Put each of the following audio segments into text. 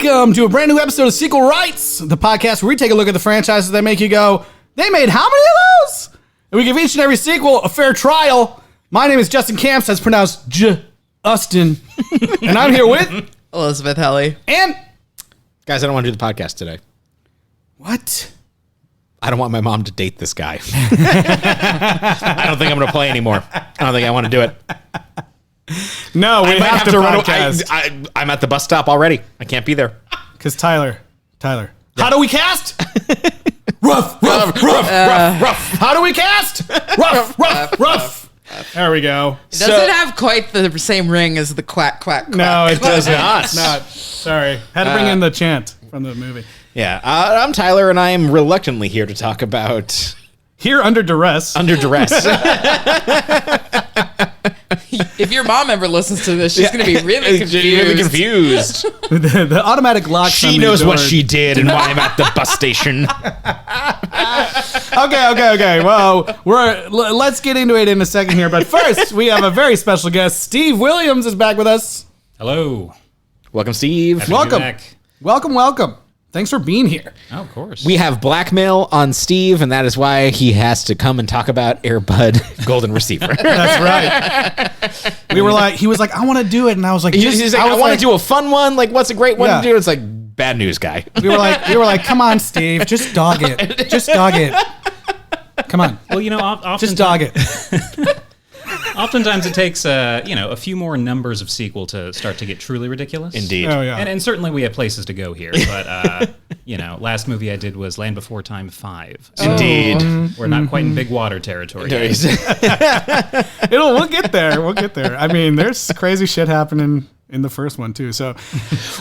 Welcome to a brand new episode of Sequel Rights, the podcast where we take a look at the franchises that make you go, they made how many of those? And we give each and every sequel a fair trial. My name is Justin Camps, that's pronounced Justin. And I'm here with... Elizabeth Helly. And... Guys, I don't want to do the podcast today. What? I don't want my mom to date this guy. I don't think I'm going to play anymore. I don't think I want to do it. No, we have to run. I'm at the bus stop already. I can't be there. Because Tyler. Yeah. How do we cast? Rough. How do we cast? Rough. There we go. It doesn't have quite the same ring as the quack, quack, quack. No, it doesn't. It's not. Sorry. Had to bring in the chant from the movie. Yeah, I'm Tyler, and I am reluctantly here to talk about... Here under duress. Under duress. If your mom ever listens to this, she's going to be really confused. the automatic lock. She knows what she did and why I'm at the bus station. Okay. Well, let's get into it in a second here. But first, we have a very special guest. Steve Williams is back with us. Hello. Welcome, Steve. Happy to be back. Welcome. Thanks for being here. Oh, of course. We have blackmail on Steve, and that is why he has to come and talk about Air Bud Golden Receiver. That's right. He was like, I want to do it, and I was like, he's like, I want to do a fun one. Like, what's a great one to do? It's like, bad news, guy. We were like, come on, Steve, just dog it. Come on. Well, often just dog it. Oftentimes it takes a few more numbers of sequel to start to get truly ridiculous. Indeed. Oh, yeah. And certainly we have places to go here. But, last movie I did was Land Before Time 5. So Indeed. We're not quite in big water territory. We'll get there. I mean, there's crazy shit happening in the first one, too. So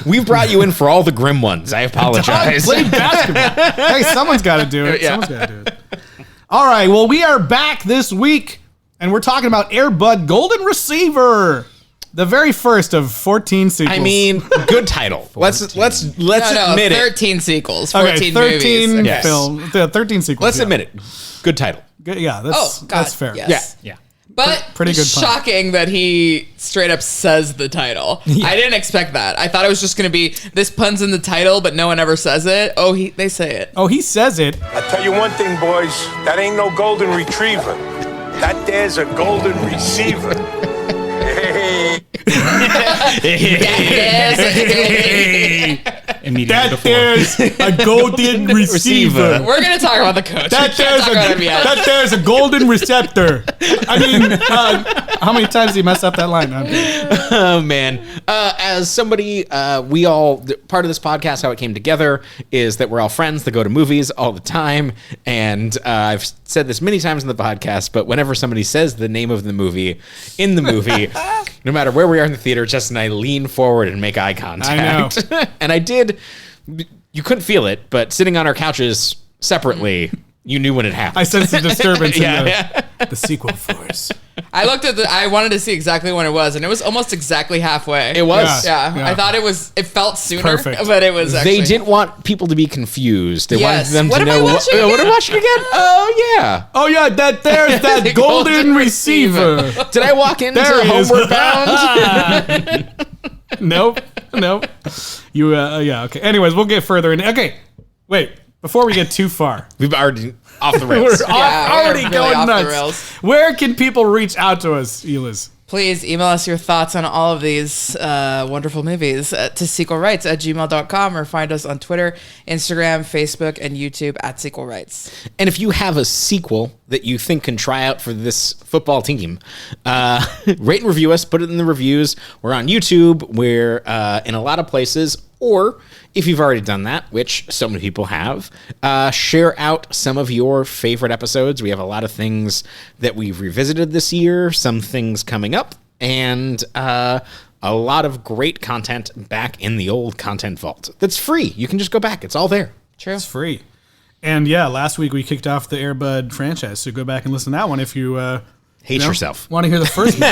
we've brought you in for all the grim ones. I apologize. Play basketball. Hey, someone's got to do it. Yeah. Someone's got to do it. All right. Well, we are back this week. And we're talking about Air Bud Golden Receiver, the very first of 14 sequels. I mean, good title. let's admit 13 it. sequels, 14 13 movies. Yes. 13 sequels. Let's admit it. Good title. Good, yeah, that's fair. Yes. Yeah. But pretty good pun. Shocking that he straight up says the title. Yeah. I didn't expect that. I thought it was just going to be this pun's in the title, but no one ever says it. Oh, they say it. Oh, he says it. I tell you one thing, boys. That ain't no golden retriever. That there's a golden receiver. Immediately There's a golden receiver. We're going to talk about the coach. That there's a golden receptor. I mean, how many times did he mess up that line? Oh, man. As somebody, we all, part of this podcast, how it came together is that we're all friends that go to movies all the time. And I've said this many times in the podcast, but whenever somebody says the name of the movie in the movie, no matter where we are in the theater, Justin and I lean forward and make eye contact. I know. And I did. You couldn't feel it, but sitting on our couches separately, you knew when it happened. I sensed the disturbance in Yeah. the sequel force. I looked at I wanted to see exactly when it was, and it was almost exactly halfway. It was. Yeah. I thought it felt sooner, Perfect. but it was actually. They didn't want people to be confused. They wanted them What to am know I watching again? what am I watching again? Oh, yeah. Oh, yeah, there's that golden receiver. Did I walk into There he is. Homeward Bound? Nope. You, yeah, okay. Anyways, we'll get further in. Okay, wait. Before we get too far. We've already off the rails. We're already going off the nuts. rails. Where can people reach out to us, Eliz? Please email us your thoughts on all of these wonderful movies to sequelrights@gmail.com or find us on Twitter, Instagram, Facebook, and YouTube at sequelrights. And if you have a sequel that you think can try out for this football team, rate and review us. Put it in the reviews. We're on YouTube. We're in a lot of places. Or if you've already done that, which so many people have, share out some of your favorite episodes. We have a lot of things that we've revisited this year, some things coming up, and a lot of great content back in the old content vault. That's free. You can just go back. It's all there. True. It's free. And yeah, last week we kicked off the Air Bud franchise, so go back and listen to that one if you... Hate yourself. Want to hear the first one?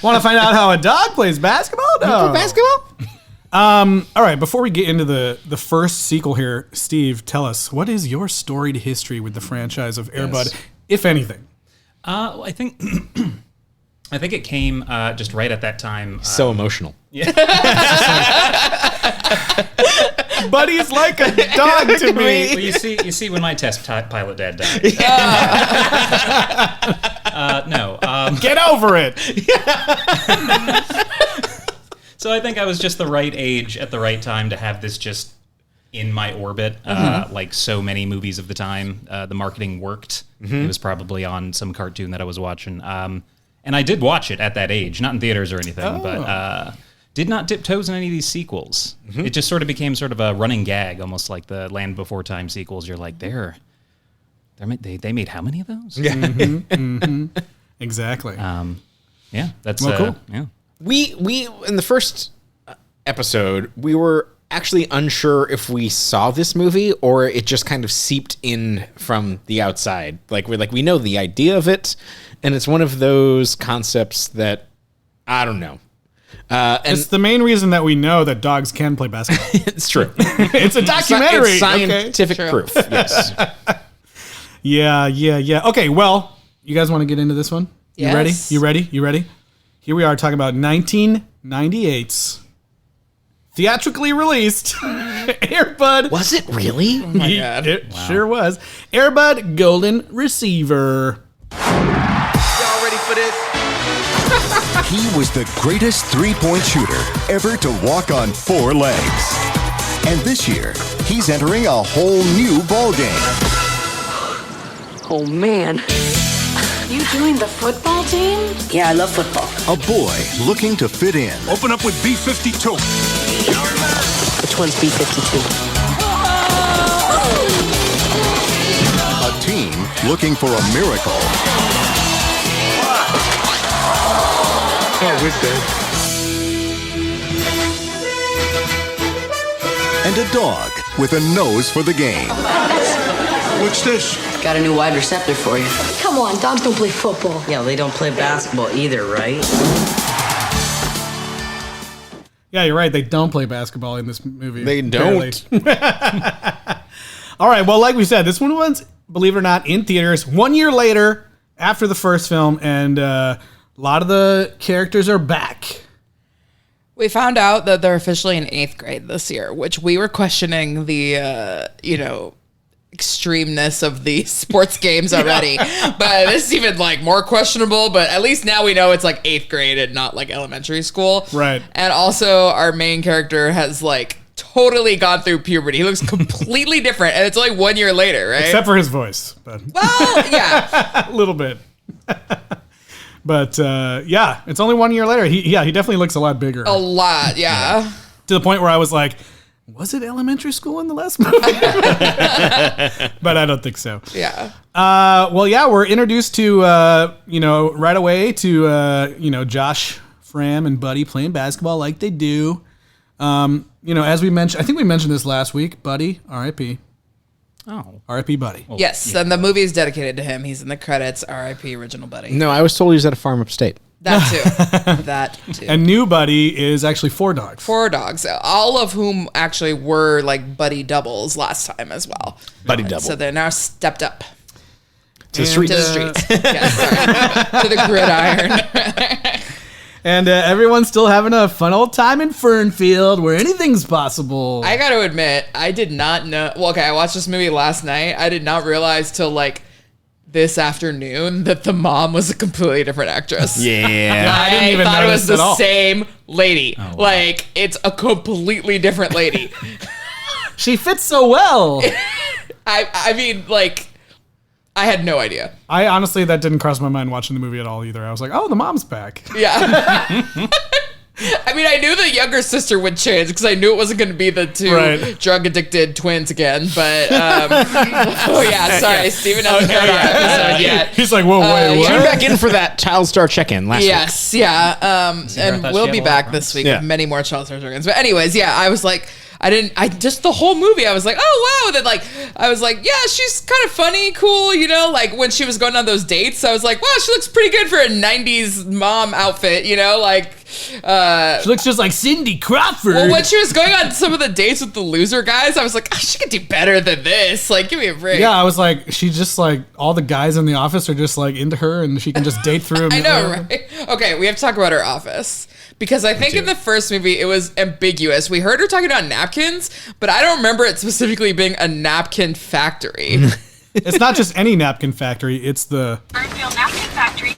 Want to find out how a dog plays basketball? No. Basketball? All right, before we get into the first sequel here, Steve, tell us, what is your storied history with the franchise of Air Bud, if anything? I think it came just right at that time. So emotional. Because Buddy's like a dog to me. Well, you see when my test pilot dad died. No. Get over it. So I think I was just the right age at the right time to have this just in my orbit. Like so many movies of the time, the marketing worked. It was probably on some cartoon that I was watching. And I did watch it at that age, not in theaters or anything, but did not dip toes in any of these sequels. It just sort of became sort of a running gag, almost like the Land Before Time sequels. You're like, they made how many of those? Yeah. Exactly. Yeah, that's cool. Yeah. We in the first episode, we were actually unsure if we saw this movie or it just kind of seeped in from the outside. Like we know the idea of it, and it's one of those concepts that I don't know. And it's the main reason that we know that dogs can play basketball. it's true. It's a documentary. It's scientific proof. Yes. Yeah. Okay, well, you guys want to get into this one? Yes. You ready? Here we are talking about 1998's theatrically released Air Bud. Was it really? Oh my God. It sure was. Air Bud Golden Receiver. Y'all ready for this? He was the greatest three-point shooter ever to walk on four legs. And this year, he's entering a whole new ballgame. Oh, man. You doing the football team? Yeah, I love football. A boy looking to fit in. Open up with B-52. Which one's B-52? A team looking for a miracle. Oh, we're dead. And a dog with a nose for the game. What's this? Got a new wide receptor for you. Come on, dogs don't play football. Yeah, they don't play basketball either, right? Yeah, you're right. They don't play basketball in this movie. They don't. All right. Well, like we said, this one was, believe it or not, in theaters 1 year later after the first film, and a lot of the characters are back. We found out that they're officially in 8th grade this year, which we were questioning the, extremeness of the sports games already. But this is even like more questionable, but at least now we know it's like 8th grade and not like elementary school. Right. And also our main character has like totally gone through puberty. He looks completely different, and it's only 1 year later, right? Except for his voice. But Well, yeah. a little bit. But yeah, it's only 1 year later. He definitely looks a lot bigger. A lot, yeah. To the point where I was like, was it elementary school in the last movie? But I don't think so. Yeah. Well, yeah, we're introduced to, right away to, Josh, Fram, and Buddy playing basketball like they do. As we mentioned, I think we mentioned this last week, Buddy, R.I.P. Oh. R.I.P. Buddy. Well, Yes, and the movie is dedicated to him. He's in the credits, R.I.P. original Buddy. No, I was told he was at a farm upstate. That too. That too. And new Buddy is actually 4 dogs. 4 dogs, all of whom actually were like buddy doubles last time as well. Buddy double. So they're now stepped up To the streets. to the streets. Yes, sorry. To the gridiron. And everyone's still having a fun old time in Fernfield where anything's possible. I got to admit, I did not know. Well, okay, I watched this movie last night. I did not realize till like this afternoon that the mom was a completely different actress. Yeah. I didn't even thought it was notice at the all. same lady. wow. Like, it's a completely different lady. She fits so well. I mean, like, I had no idea. I honestly, that didn't cross my mind watching the movie at all either. I was like, oh, the mom's back. Yeah. I mean, I knew the younger sister would change because I knew it wasn't going to be the two Right. drug-addicted twins again. But, oh, yeah, sorry. Steven hasn't heard our episode yet. He's like, whoa, wait, Tune what? back in for that Child Star check-in last week. Yes, yeah. I And thought we'll she be had a lot back of this week Yeah. with many more Child Star Dragons. But anyways, yeah, I was like, just the whole movie, I was like, oh, wow. Then, like, I was like, yeah, she's kind of funny, cool, like, when she was going on those dates, I was like, wow, she looks pretty good for a 90s mom outfit, like, She looks just like Cindy Crawford. well, when she was going on some of the dates with the loser guys, I was like, oh, she could do better than this. Like, give me a break. Yeah, I was like, she just like, all the guys in the office are just like into her and she can just date through them. I know, right? Okay, we have to talk about her office. Because I think in the first movie, it was ambiguous. We heard her talking about napkins, but I don't remember it specifically being a napkin factory. It's not just any napkin factory. It's the Springfield Napkin Factory.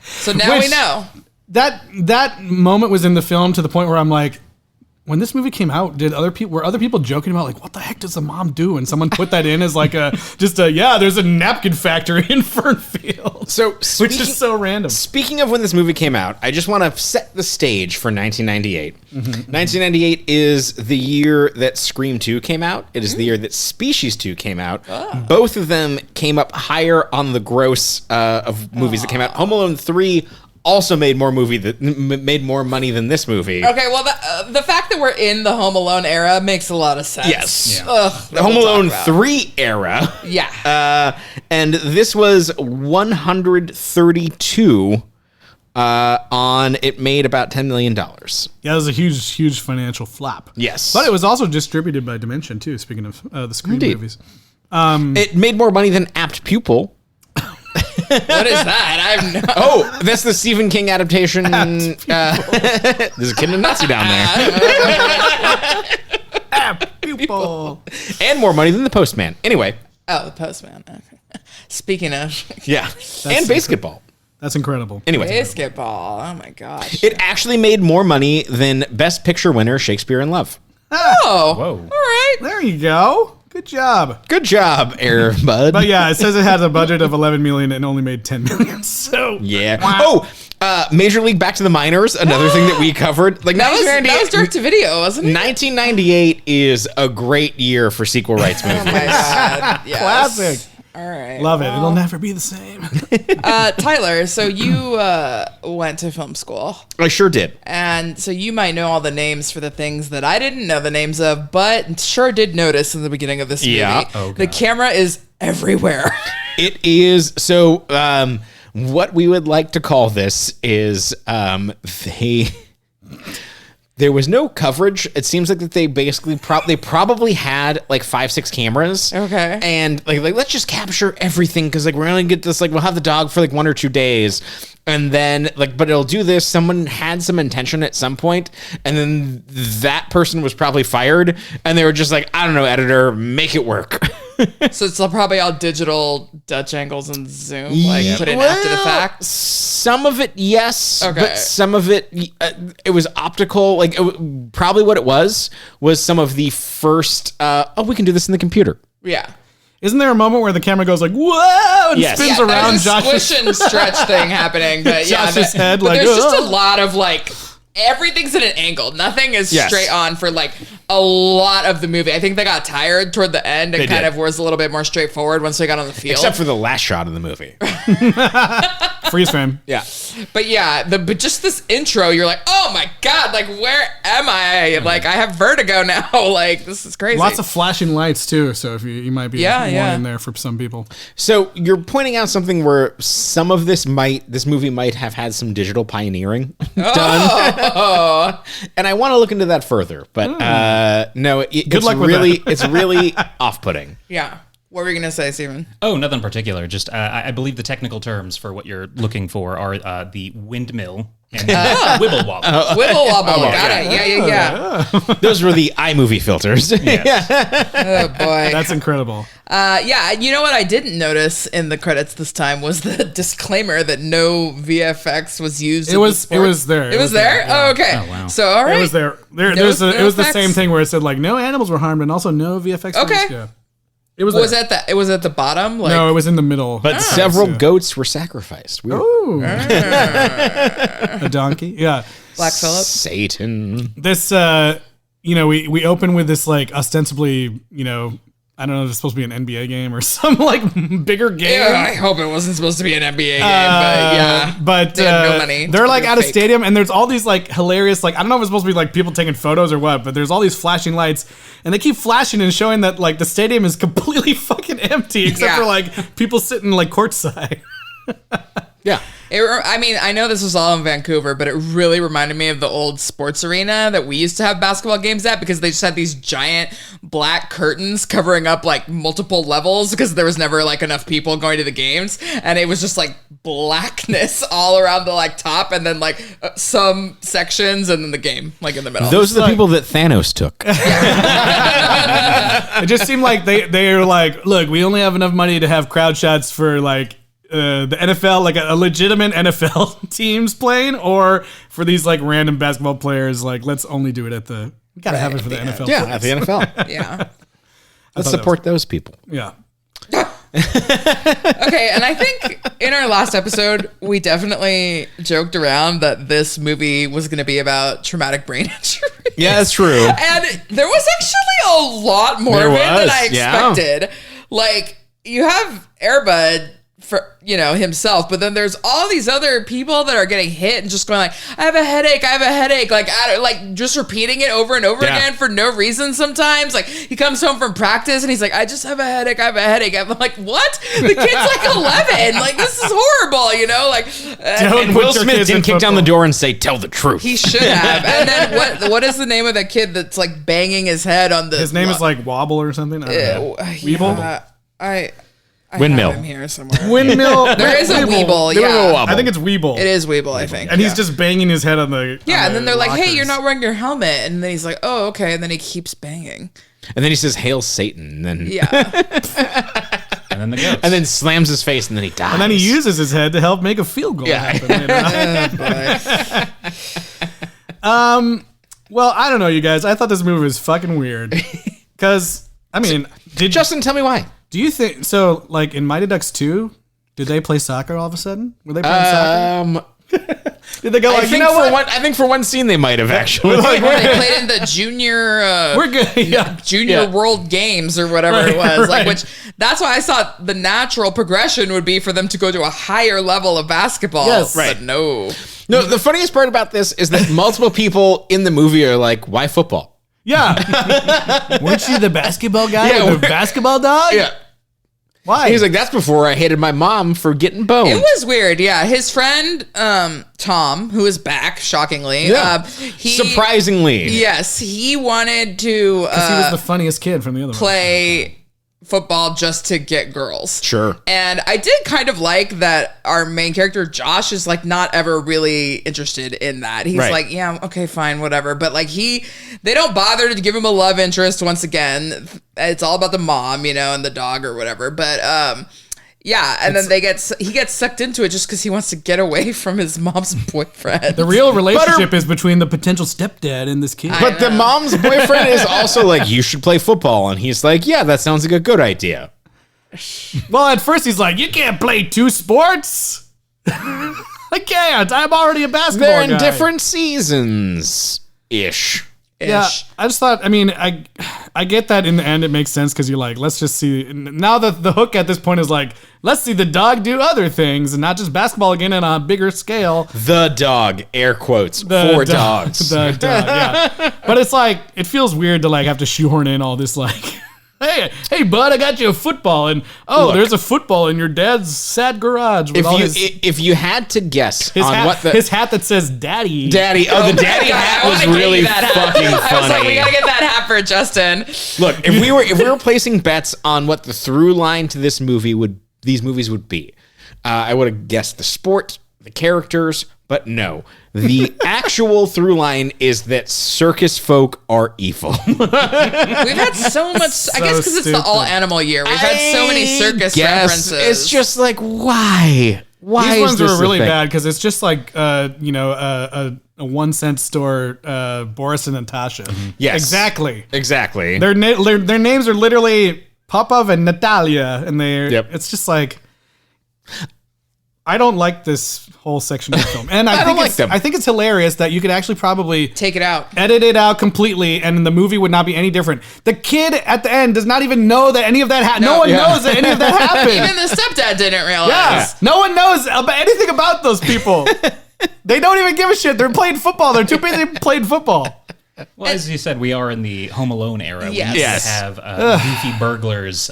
So now we know. That moment was in the film to the point where I'm like, when this movie came out, were other people joking about like, what the heck does the mom do? And someone put that in as like there's a napkin factory in Fernfield. So which is so random. Speaking of when this movie came out, I just want to set the stage for 1998. 1998 is the year that Scream 2 came out. It is the year that Species 2 came out. Both of them came up higher on the gross of movies that came out. Home Alone 3 also made more money than this movie. Okay, well, the fact that we're in the Home Alone era makes a lot of sense. Yes. Yeah. Ugh, The Home Alone 3 era. Yeah. And this was 132 it made about $10 million. Yeah, it was a huge financial flop. Yes. But it was also distributed by Dimension too, speaking of the Scream movies. It made more money than Apt Pupil. What is that? I've no. Oh, that's the Stephen King adaptation. There's a kid in a Nazi down there. People. And more money than The Postman. Anyway. Oh, The Postman. Okay. Speaking of. Yeah. And Basketball. That's incredible. Anyway. Basketball. Oh my gosh. It actually made more money than Best Picture winner Shakespeare in Love. Oh. Whoa. All right. There you go. Good job. Good job, Air Bud. But yeah, it says it has a budget of 11 million and only made 10 million. So yeah. Oh, Major League Back to the Minors, another thing that we covered. Like That was direct to video, wasn't it? 1998 is a great year for sequel rights movies. Oh my God. Yes. classic. All right. Love it. It'll never be the same. Tyler, so you went to film school. I sure did. And so you might know all the names for the things that I didn't know the names of, but sure did notice in the beginning of this movie. Yeah. Oh, the God. camera is everywhere. It is so. What we would like to call this is there was no coverage. It seems like that they basically they probably had like 5-6 cameras. Okay. And like let's just capture everything because like we're gonna get this, like we'll have the dog for like 1 or 2 days. And then but it'll do this. Someone had some intention at some point, and then that person was probably fired, and they were just like, I don't know, editor, make it work. So it's probably all digital Dutch angles and zoom, like put in after the fact. Some of it, yes, Okay. but some of it, it was optical. Like probably what it was some of the first. We can do this in the computer. Yeah. Isn't there a moment where the camera goes like, whoa, and Yes. spins Yeah, around there's a Josh's squish and stretch thing happening, but Josh's head, but like, there's just "Ugh." a lot of like everything's at an angle. Nothing is Yes. straight on for like a lot of the movie. I think they got tired toward the end and They kind did. of was a little bit more straightforward once they got on the field. Except for the last shot of the movie. freeze frame. Yeah. But yeah, but just this intro, you're like, oh my God, like where am I? Like I have vertigo now. Like this is crazy. Lots of flashing lights too, so if you might be Yeah, yeah. in there for some people. So you're pointing out something where some of this movie might have had some digital pioneering done, and I want to look into that further. But no, it's luck with really that. it's really off-putting. Yeah. What were you gonna say, Steven? Oh, nothing particular. Just I believe the technical terms for what you're looking for are the windmill and wibble wobble. Wibble wobble. Got it. Yeah. Those were the iMovie filters. Oh boy. That's incredible. Yeah, you know what I didn't notice in the credits this time was the disclaimer that no VFX was used. It was there. It was there? yeah. Oh, okay. Oh, wow. So, all right. It was there. It was the same thing where it said like no animals were harmed and also no VFX. Okay. used. Yeah. It was. Was there. it was at the bottom? Like, No, it was in the middle. But several goats were sacrificed. Weird. Ooh. A donkey. Yeah. Black Phillip? Satan. This we open with this like ostensibly, I don't know if it's supposed to be an NBA game or some like bigger game. Yeah, I hope it wasn't supposed to be an NBA game, but yeah. But They had no money. they're like They're at a fake. stadium and there's all these like hilarious, like, I don't know if it's supposed to be like people taking photos or what, but there's all these flashing lights and they keep flashing and showing that like the stadium is completely fucking empty except Yeah. for like people sitting like courtside. Yeah. I know this was all in Vancouver, but it really reminded me of the old sports arena that we used to have basketball games at because they just had these giant black curtains covering up like multiple levels because there was never like enough people going to the games. And it was just like blackness all around the like top, and then like some sections, and then the game like in the middle. Those are the people that Thanos took. It just seemed like they're like, look, we only have enough money to have crowd shots for like the NFL, like a legitimate NFL teams playing, or for these like random basketball players. Like, let's only do it at the. We gotta have it for the NFL. Yeah, players. at the NFL. Yeah. Let's support those people. Yeah. Okay, and I think in our last episode, we definitely joked around that this movie was going to be about traumatic brain injury. Yeah, that's true. And there was actually a lot more There of it than was, I yeah. expected. Like, you have Air Bud for, you know, himself, but then there's all these other people that are getting hit and just going like, I have a headache, like just repeating it over and over Yeah. again for no reason sometimes. Like, he comes home from practice and he's like, I just have a headache. I'm like, what? The kid's like 11. Like, this is horrible, you know? Like, And Will Smith didn't kick down the door and say, tell the truth. he should have. And then what is the name of that kid that's like banging his head on the His name is like Wobble or something. I don't know. Weeble? I Windmill. have him here somewhere. Windmill. There is a Weeble, yeah. I think it's Weeble. It is Weeble, I think. And he's just banging his head on the. yeah, on and then the they're like, "Hey, lockers. you're not wearing your helmet," and then he's like, "Oh, okay," and then he keeps banging. And then he says, hail Satan. And then, Yeah, And then the ghost. and then slams his face and then he dies. And then he uses his head to help make a field goal happen later on. Well, I don't know, you guys. I thought this movie was fucking weird. Because, I mean, Justin, tell me why. do you think so? Like in Mighty Ducks 2, did they play soccer all of a sudden? Were they playing soccer? Did they go like, I think for one scene they might have actually. they played in the junior. We're good. Yeah. Junior Yeah. World Games or whatever Right, it was, like, right. which that's why I thought the natural progression would be for them to go to a higher level of basketball. Yes. But Right. no. No, the funniest part about this is that multiple people in the movie are like, why football? Yeah. Weren't you the basketball guy Yeah, with the basketball dog? Why? He's like, that's before I hated my mom for getting boned. It was weird, yeah. His friend Tom, who is back, shockingly, he Surprisingly. yes, he wanted to he was the funniest kid from the other one. play football just to get girls. Sure. And I did kind of like that our main character, Josh, is like not ever really interested in that. He's Right. like, yeah, okay, fine, whatever. But like they don't bother to give him a love interest once again. It's all about the mom, you know, and the dog or whatever. But yeah, and then he gets sucked into it just because he wants to get away from his mom's boyfriend. The real relationship is between the potential stepdad and this kid. But the mom's boyfriend is also like, you should play football. And he's like, yeah, that sounds like a good idea. Well, at first he's like, you can't play two sports. I can't. I'm already a basketball They're in guy. different seasons-ish. Yeah, I just thought, I mean, I get that in the end it makes sense because you're like, let's just see. Now that the hook at this point is like, let's see the dog do other things and not just basketball again on a bigger scale. The dog, air quotes, The for dog- dogs. The dog, yeah. But it's like, it feels weird to like have to shoehorn in all this like, hey, bud, I got you a football, and Look. there's a football in your dad's sad garage with all If you had to guess his on hat, what the his hat that says "Daddy." daddy, the daddy hat was really fucking I was like, we funny. gotta get that hat for Justin. Look, if we were placing bets on what the through line to these movies would be, I would have guessed the sport, the characters, but no. The actual through line is that circus folk are evil. We've had so much. I guess because it's the stupid. all animal year. We've had so many circus Yes, references. it's just like, why? Why These is ones this were a really thing? bad because it's just like a 1 cent store, Boris and Natasha. Yes. Exactly. Exactly. Their names are literally Popov and Natalia, and Yep. it's just like, I don't like this whole section of the film, and I don't like them. I think it's hilarious that you could actually probably Take it out. edit it out completely, and the movie would not be any different. The kid at the end does not even know that any of that happened. No one knows that any of that happened. Even the stepdad didn't realize. Yeah. No one knows anything about those people. They don't even give a shit. They're playing football. They're too busy playing football. Well, as you said, we are in the Home Alone era. Yes. We Yes. have goofy burglars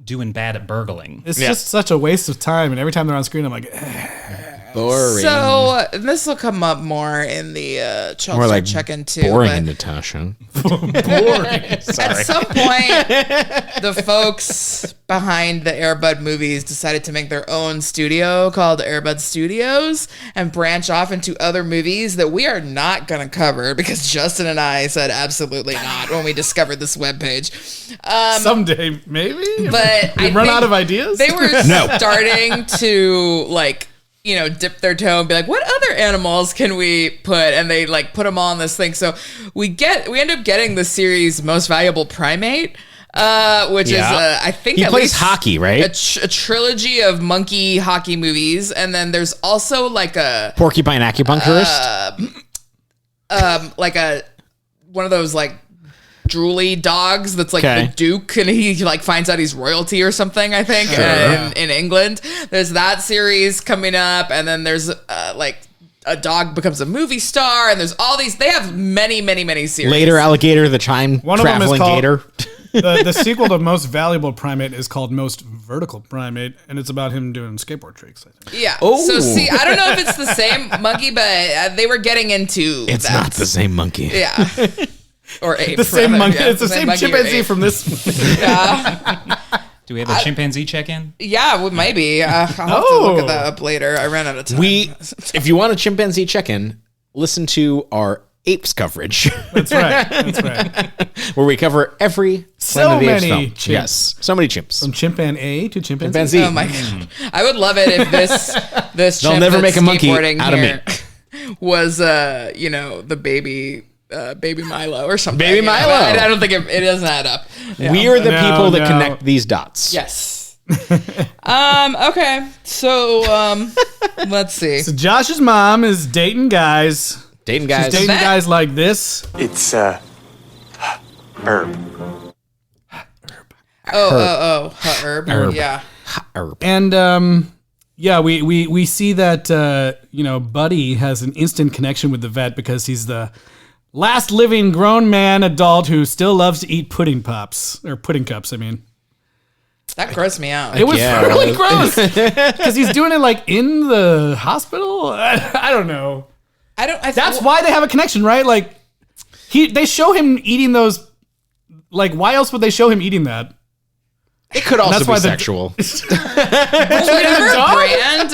doing bad at burgling. It's just such a waste of time. And every time they're on screen, I'm like, Boring. So this will come up more in the Chelsea More like check-in too. boring, but Natasha. at some point, the folks behind the Airbud movies decided to make their own studio called Airbud Studios and branch off into other movies that we are not going to cover because Justin and I said absolutely not when we discovered this webpage. Someday, maybe. But we I run think out of ideas. They were starting to dip their toe and be like, what other animals can we put? And they put them all on this thing. So we end up getting the series Most Valuable Primate, which is I think he at plays least hockey, right? a trilogy of monkey hockey movies, and then there's also a Porcupine acupuncturist. one of those drooly dogs that's the Duke, and he finds out he's royalty or something, I think. In England there's that series coming up, and then there's a dog becomes a movie star, and there's all these. They have many series. Later, Alligator, the time One of them is traveling called- gator. The sequel to Most Valuable Primate is called Most Vertical Primate, and it's about him doing skateboard tricks, I think. Yeah. Oh. So see, I don't know if it's the same monkey, but they were getting into It's that. not the same monkey. Yeah. Or ape. The same rather, monkey. yeah, It's the same monkey or chimpanzee ape. from this. Do we have a chimpanzee check-in? Yeah, well, maybe. I'll have to look at that up later. I ran out of time. If you want a chimpanzee check-in, listen to our apes coverage, That's right. where we cover every So Planet of the Apes many film. chimps. Yes, so many chimps. From chimpan A to chimpanzee. Chimpanzee. Oh my god! I would love it if this They'll chimp never that's make a monkey skateboarding out of me. here was the baby Milo or something. Baby you know? Milo. I don't think it doesn't add up. Yeah. We are the No, people that no. connect these dots. Yes. Okay. So let's see. So Josh's mom is dating guys. Dating guys. She's dating that- guys like this. It's, herb. Herb. Herb. Yeah. And we see that Buddy has an instant connection with the vet because he's the last living grown man adult who still loves to eat pudding cups. I mean. That grossed me out. It was Yeah. really gross because he's doing it in the hospital. I don't know. That's why they have a connection, right? They show him eating those. Why else would they show him eating that? It could also That's be why the- sexual.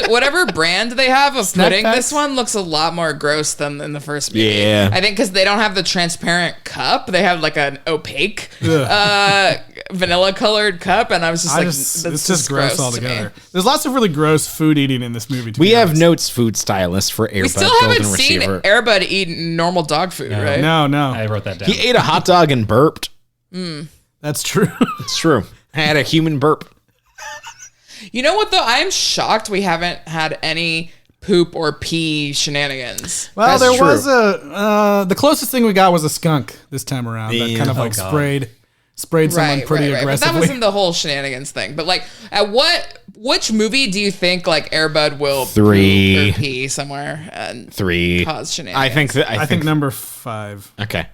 Whatever brand they have of Snack pudding, packs? this one looks a lot more gross than in the first movie. Yeah. I think because they don't have the transparent cup, they have an opaque, vanilla colored cup, and I was just that's it's just gross to me. altogether. There's lots of really gross food eating in this movie. We have Notes food stylist for Airbud We still Golden haven't seen Receiver. Airbud eat normal dog food, right? No. I wrote that down. He ate a hot dog and burped. That's true. It's true. I had a human burp. You know what though? I'm shocked we haven't had any poop or pee shenanigans. Well, That's there true. was the closest thing we got was a skunk this time around that Yeah. kind of Oh, God. sprayed someone pretty But that aggressively. wasn't the whole shenanigans thing. But which movie do you think Airbud will 3. poop or pee somewhere and 3. cause shenanigans? I think number 5. Okay.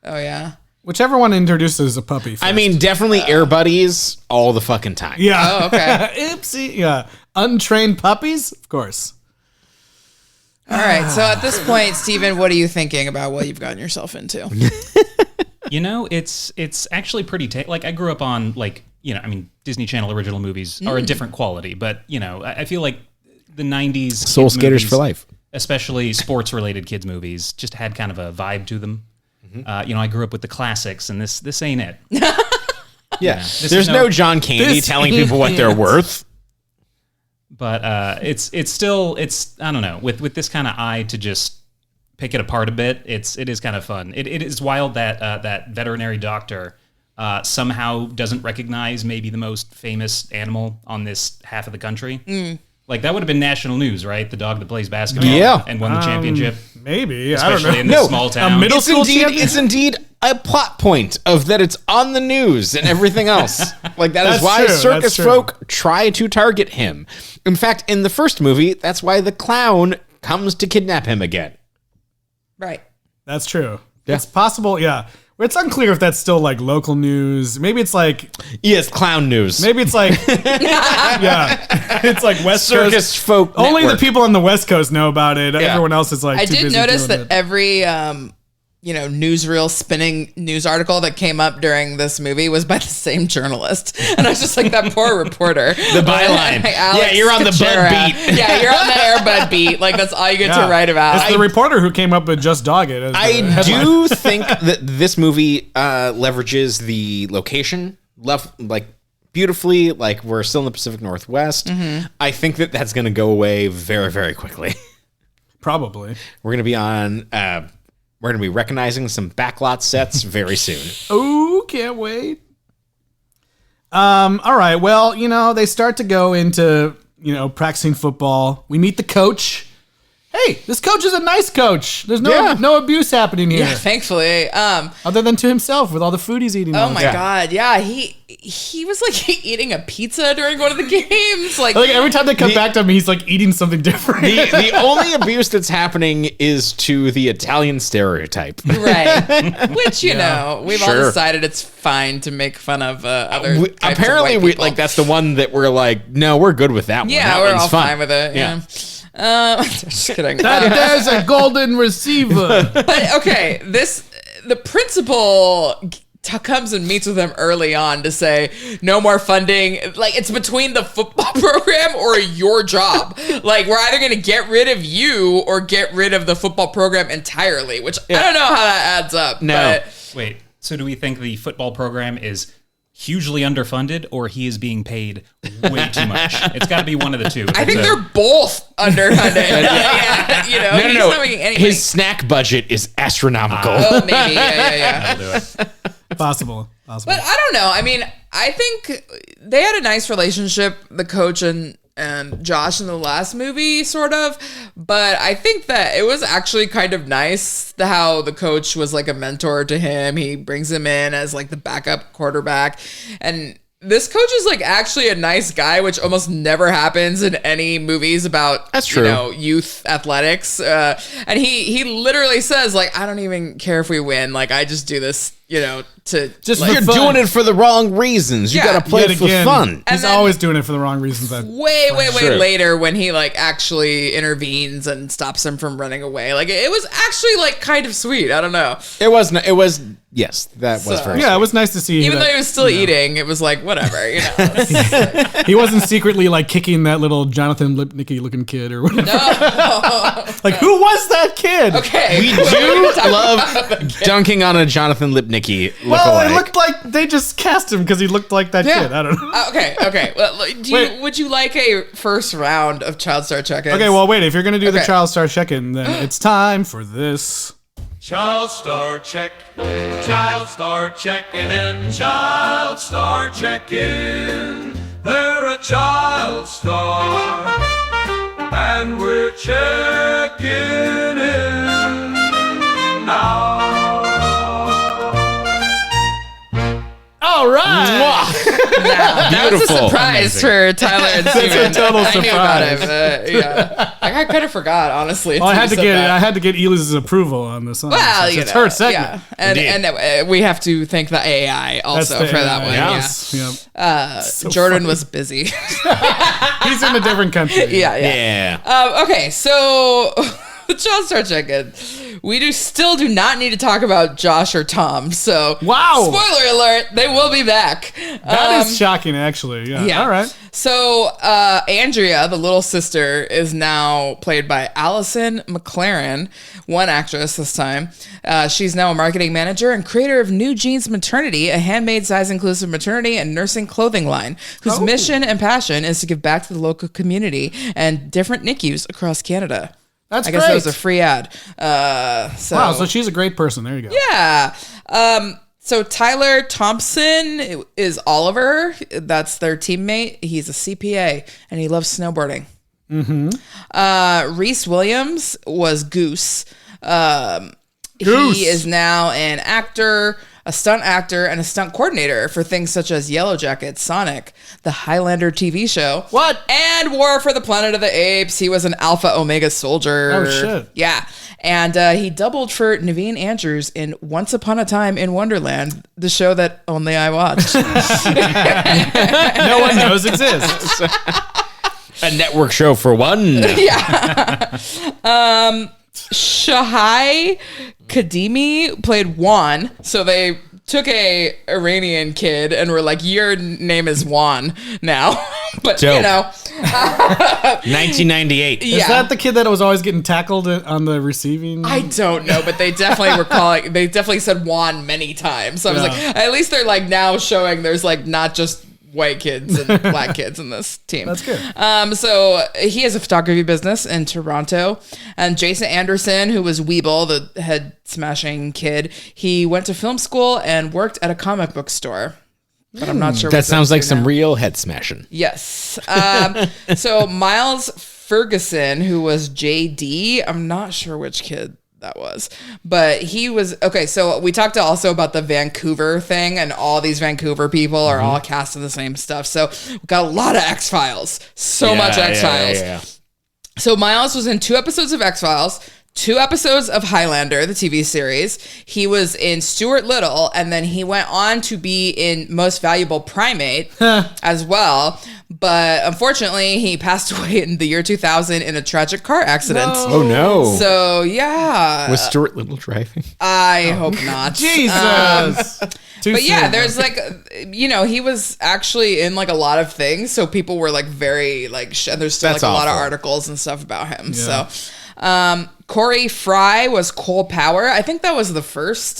Oh yeah. Whichever one introduces a puppy first. I mean, definitely Air Buddies all the fucking time. yeah. Oh, okay. Oopsie. Yeah. Untrained puppies? Of course. All right. So at this point, Steven, what are you thinking about what you've gotten yourself into? It's actually pretty I grew up on Disney Channel original movies are a different quality, but I feel like the 90s Soul kids Skaters movies, for life. especially sports related kids movies, just had kind of a vibe to them. I grew up with the classics, and this ain't it. Yeah. This There's is no John Candy this telling people what they're ain't- worth. But it's still I don't know, with this kind of eye to just pick it apart a bit. It is kind of fun. It is wild that that veterinary doctor somehow doesn't recognize maybe the most famous animal on this half of the country. That would have been national news, right? The dog that plays basketball Yeah. and won the championship, Maybe. especially I don't in know. this small town. middle It's school indeed, champion? it's indeed a plot point of that it's on the news and everything else. That is That's why true, that's circus true. folk try to target him. In fact, in the first movie, that's why the clown comes to kidnap him again. Right. That's true. It's possible, yeah. It's unclear if that's still like local news. Maybe it's like Yeah, it's clown news. maybe it's like yeah, it's like West Circus Coast. folk. Only network. the people on the West Coast know about it. Everyone else is like. I too did busy notice doing that it. every newsreel spinning news article that came up during this movie was by the same journalist, and I was just like, that poor reporter. The byline. Like, Alex Yeah, you're on the Bud Kachera. beat. Yeah, you're on the Air Bud beat. Like that's all you get to write about. It's the reporter who came up with "Just Dog It." As the I headline. do think that this movie leverages the location like beautifully. Like we're still in the Pacific Northwest. I think that that's going to go away very, very quickly. Probably. We're going to be on. We're going to be recognizing some backlot sets very soon. Oh, can't wait. All right. Well, they start to go into, practicing football. We meet the coach. Hey, this coach is a nice coach. There's no abuse happening here. Yeah, thankfully. Other than to himself with all the food he's eating. Oh my God. Yeah, he was like eating a pizza during one of the games. Like every time they come back to him, he's like eating something different. The only abuse that's happening is to the Italian stereotype. Right. Which, we've all Sure. decided it's fine to make fun of other types Apparently, of white people. that's the one that we're like, no, we're good with that one. Yeah, That we're one's all fine with it. Yeah. Just kidding. There's a golden receiver. But okay, the principal comes and meets with him early on to say no more funding. Like it's between the football program or your job. Like we're either going to get rid of you or get rid of the football program entirely. Which I don't know how that adds up. No. But Wait, so do we think the football program is hugely underfunded or he is being paid way too much? It's got to be one of the two. I think they're both underfunded. He's not making anything. His snack budget is astronomical. Oh, maybe. Yeah. That'll do it. Possible. But I don't know. I mean, I think they had a nice relationship, the coach and Josh in the last movie, sort of. But I think that it was actually kind of nice how the coach was like a mentor to him. He brings him in as like the backup quarterback. And this coach is like actually a nice guy, which almost never happens in any movies about That's true. Youth athletics. And he literally says like, I don't even care if we win. Like I just do this, to Just like, for You're fun. doing it for the wrong reasons. You Yeah. got to play Yet it for again, fun. He's then- always doing it for the wrong reasons. way True. later when he like actually intervenes and stops him from running away. Like it was actually like kind of sweet. I don't know. It was. Yes, that was very. Yeah, it was nice to see. Even that though he was still eating, it was like whatever. he wasn't secretly like kicking that little Jonathan Lipnicki looking kid or whatever. Like who was that kid? Okay. We do love dunking on a Jonathan Lipnicki lookalike. Well, it looked like they just cast him because he looked like that Yeah. kid. I don't know. Okay. Well, Wait. would you like a first round of Child Star check-ins? Okay, well, wait. If you're gonna do the Okay. Child Star check-in, then it's time for this. Child Star check, Child Star checking in, Child Star checking. They're a Child Star, and we're checking in now. All right. That was a Beautiful. surprise for Tyler and Steven. a total I knew about surprise. him. Yeah. I kind of forgot, honestly. Well, I had until to you get said that. I had to get Elise's approval on this song. Well, it's her segment. Yeah. And we have to thank the AI also That's for the- that one. yes, Yeah. So Jordan funny. was busy. He's in a different country. yeah. Yeah. Okay, so the Child Star check-in. We still do not need to talk about Josh or Tom. So, Wow. spoiler alert, they will be back. That is shocking, actually. Yeah. Yeah. All right. So, Andrea, the little sister, is now played by Allison McLaren, one actress this time. She's now a marketing manager and creator of New Jeans Maternity, a handmade size-inclusive maternity and nursing clothing line, whose mission and passion is to give back to the local community and different NICUs across Canada. That's I guess great. that was a free ad. Wow, so she's a great person. There you go. Yeah. So Tyler Thompson is Oliver. That's their teammate. He's a CPA and he loves snowboarding. Reese Williams was Goose. Goose. He is now an actor, a stunt actor, and a stunt coordinator for things such as Yellow Jackets, Sonic, the Highlander TV show. What? And War for the Planet of the Apes. He was an Alpha Omega soldier. Oh, shit. Yeah. And he doubled for Naveen Andrews in Once Upon a Time in Wonderland, the show that only I watch. No one knows exists. A network show for one. Yeah. Shahai Kadimi played Juan. So they took a Iranian kid and were like, your name is Juan now. But, Dope. you know. 1998. Yeah. Is that the kid that was always getting tackled on the receiving? I don't know, but they definitely they definitely said Juan many times. So I was Yeah. like, at least they're like now showing there's like not just white kids and black kids in this team. That's good. So he has a photography business in Toronto. And Jason Anderson, who was Weeble, the head smashing kid, he went to film school and worked at a comic book store. But I'm not sure. That what sounds those like do some now. real head smashing. Yes. So Miles Ferguson, who was JD, I'm not sure which kid that was, but he was okay. So we talked also about the Vancouver thing, and all these Vancouver people are all cast in the same stuff. So we got a lot of X-Files, much X-Files. Yeah. So Miles was in 2 episodes of X-Files, 2 episodes of Highlander, the TV series. He was in Stuart Little, and then he went on to be in Most Valuable Primate as well. But unfortunately, he passed away in the year 2000 in a tragic car accident. Oh, no. So, yeah. Was Stuart Little driving? I hope not. Jesus. Too But yeah, soon. there's like, you know, he was actually in like a lot of things. So people were like very like, and there's still That's like a lot of awful. articles and stuff about him. Yeah. So, Corey Fry was Cole Power. I think that was the first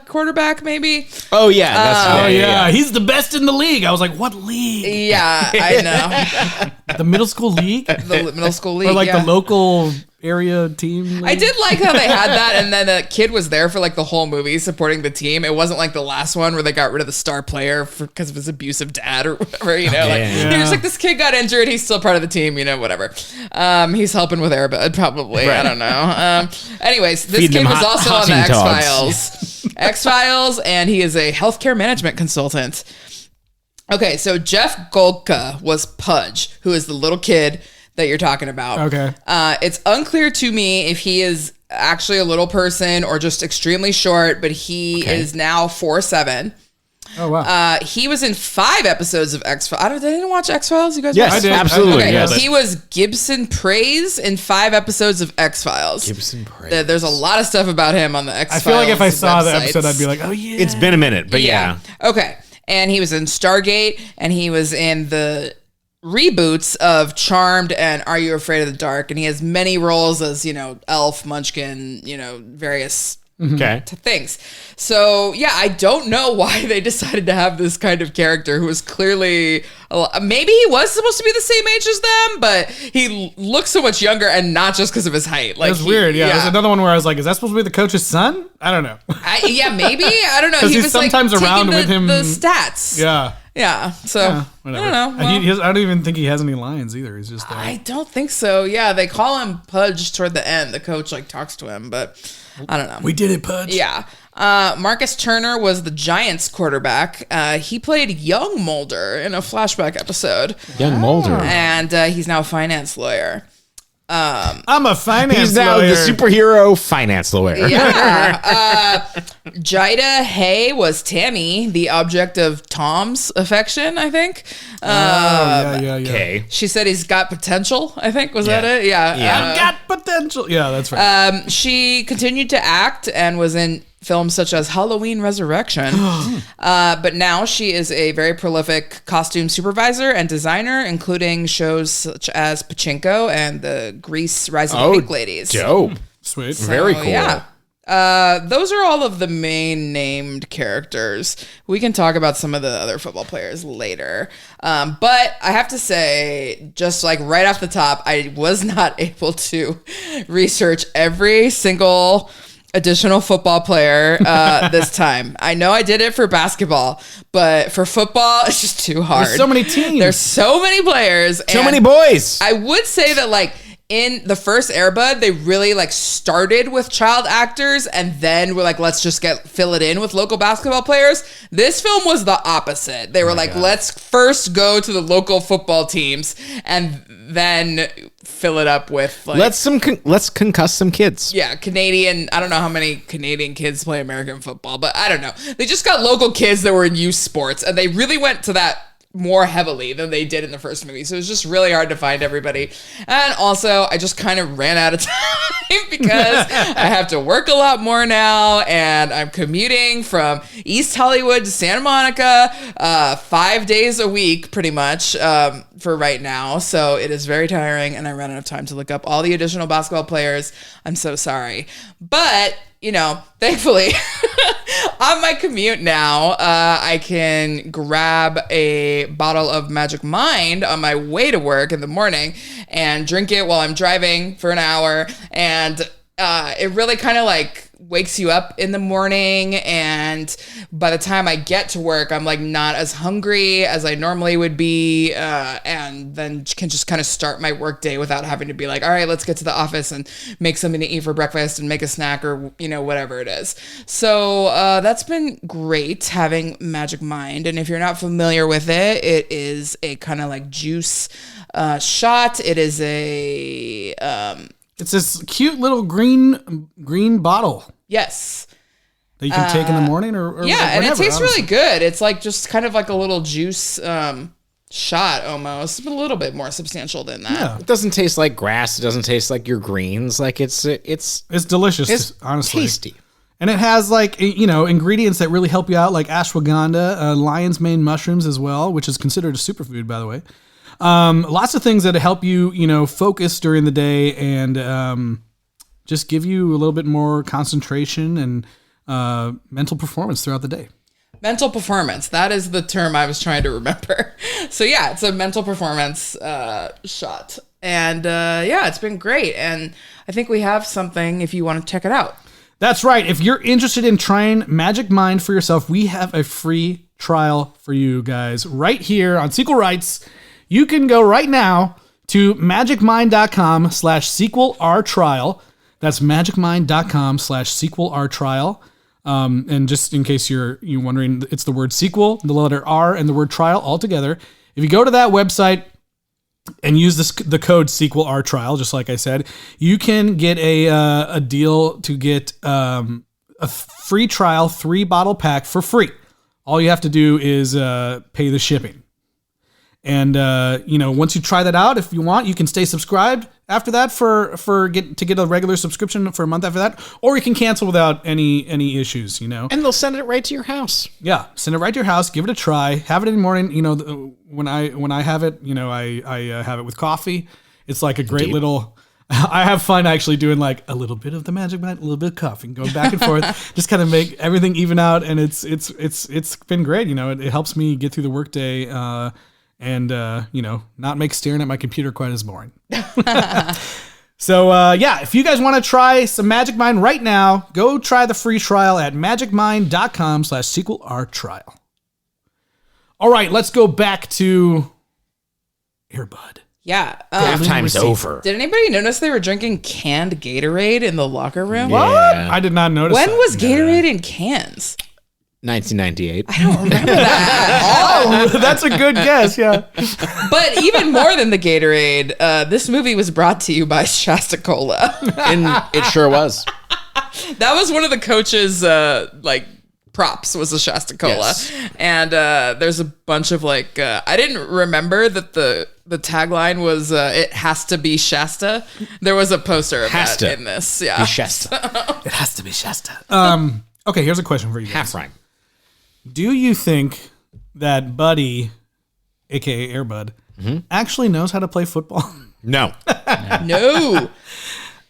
quarterback, maybe. Oh, yeah. That's Oh, yeah. He's the best in the league. I was like, what league? Yeah, I know. The middle school league? The middle school league. Or like yeah. the local area team? I did like how they had that, and then the kid was there for like the whole movie supporting the team. It wasn't like the last one where they got rid of the star player because of his abusive dad or whatever, you know. Like Yeah. he was like, this kid got injured, he's still part of the team, you know, whatever. He's helping with Airbud probably. I don't know. Anyways, this Feeding kid them was also on the hunting dogs. X-Files. X-Files, and he is a healthcare management consultant. Okay, so Jeff Golka was Pudge, who is the little kid that you're talking about. Okay. It's unclear to me if he is actually a little person or just extremely short, but he is now 4'7". Oh, wow. He was in 5 episodes of X-Files. Did anyone watch X-Files? You guys Yes, watch? I did. absolutely. Okay, Yes. he was Gibson Praise in 5 episodes of X-Files. Gibson Praise. There's a lot of stuff about him on the I X-Files feel like if I saw the websites. episode, I'd be like, oh, yeah. It's been a minute, but yeah. Okay. And he was in Stargate, and he was in the reboots of Charmed and Are You Afraid of the Dark? And he has many roles as, you know, Elf, Munchkin, you know, various Okay. things. So, yeah, I don't know why they decided to have this kind of character who was clearly, maybe he was supposed to be the same age as them, but he looks so much younger, and not just because of his height. Like, It was weird. Yeah. There's another one where I was like, is that supposed to be the coach's son? I don't know. Yeah, maybe. I don't know. 'Cause He he's was sometimes like, around taking with him- the stats. Yeah. Yeah. So, Yeah, I whatever. don't know. And Well, I don't even think he has any lines either. He's just I don't think so. Yeah, they call him Pudge toward the end. The coach like talks to him, but I don't know. we did it, Pudge. Yeah. Marcus Turner was the Giants quarterback. He played young Mulder in a flashback episode, Young Mulder. and he's now a finance lawyer. I'm a finance He's now lawyer. the superhero finance lawyer. Yeah. Jida Hay was Tammy, the object of Tom's affection, I think. yeah. Okay. She said he's got potential, I think. Was that it? Yeah. Yeah. Got potential. Yeah, that's right. She continued to act and was in films such as Halloween Resurrection. But now she is a very prolific costume supervisor and designer, including shows such as Pachinko and the Grease Rise of the Pink Ladies. Dope. Sweet. Very So, cool. Yeah. Those are all of the main named characters. We can talk about some of the other football players later. But I have to say, just like right off the top, I was not able to research every single additional football player this time. I know I did it for basketball, but for football, it's just too hard. There's so many teams. There's so many players. So and many boys. I would say that, like, in the first Air Bud, they really like started with child actors and then were like, let's just fill it in with local basketball players. This film was the opposite. They were like, let's first go to the local football teams and then fill it up with like, let's concuss some kids. Yeah, Canadian. I don't know how many Canadian kids play American football, but I don't know. They just got local kids that were in youth sports, and they really went to that more heavily than they did in the first movie. So it was just really hard to find everybody. And also, I just kind of ran out of time because I have to work a lot more now, and I'm commuting from East Hollywood to Santa Monica 5 days a week, pretty much, for right now. So it is very tiring, and I ran out of time to look up all the additional basketball players. I'm so sorry. But, you know, thankfully, on my commute now, I can grab a bottle of Magic Mind on my way to work in the morning and drink it while I'm driving for an hour. And it really kind of like wakes you up in the morning, and by the time I get to work, I'm like not as hungry as I normally would be, and then can just kind of start my work day without having to be like, all right, let's get to the office and make something to eat for breakfast and make a snack or, you know, whatever it is. So that's been great having Magic Mind. And if you're not familiar with it, it is a kind of like juice shot. It is a it's this cute little green bottle. Yes. That you can take in the morning or yeah, whenever, and it tastes honestly. really good. It's like just kind of like a little juice shot almost, but a little bit more substantial than that. Yeah. It doesn't taste like grass. It doesn't taste like your greens. Like it's delicious. It's honestly tasty. And it has like, you know, ingredients that really help you out, like ashwagandha, lion's mane mushrooms as well, which is considered a superfood, by the way. Lots of things that help you, you know, focus during the day and just give you a little bit more concentration and mental performance throughout the day. Mental performance. That is the term I was trying to remember. So yeah, it's a mental performance shot. And yeah, it's been great. And I think we have something if you want to check it out. That's right. If you're interested in trying Magic Mind for yourself, we have a free trial for you guys right here on Sequel Rights. You can go right now to magicmind.com/sequelrtrial. That's magicmind.com/sequelrtrial. And just in case you're wondering, it's the word sequel, the letter R, and the word trial all together. If you go to that website and use the code SEQUELRTRIAL, just like I said, you can get a deal to get a free trial 3-bottle pack for free. All you have to do is pay the shipping. And you know, once you try that out, if you want, you can stay subscribed after that to get a regular subscription for a month after that, or you can cancel without any issues, you know. And they'll send it right to your house. Yeah, send it right to your house. Give it a try. Have it in the morning. You know, when I have it, you know, I have it with coffee. It's like a great little. I have fun actually doing like a little bit of the Magic Mind, a little bit of coffee, and going back and forth, just kind of make everything even out. And it's been great. You know, it helps me get through the workday. And, you know, not make staring at my computer quite as boring. So, yeah, if you guys want to try some Magic Mind right now, go try the free trial at magicmind.com/sequelrtrial. All right, let's go back to Air Bud. Yeah. Halftime's over. Did anybody notice they were drinking canned Gatorade in the locker room? What? I did not notice When that. was Gatorade in cans? 1998. I don't remember that. Oh, that's a good guess, yeah. But even more than the Gatorade, this movie was brought to you by Shasta Cola. And it sure was. That was one of the coaches' like props was the Shasta Cola. Yes. And there's a bunch of like I didn't remember that the tagline was it has to be Shasta. There was a poster of that in this. Yeah. Be Shasta. It has to be Shasta. Okay, here's a question for you guys. Half rhyme. Do you think that Buddy, aka Air Bud, actually knows how to play football? No. No.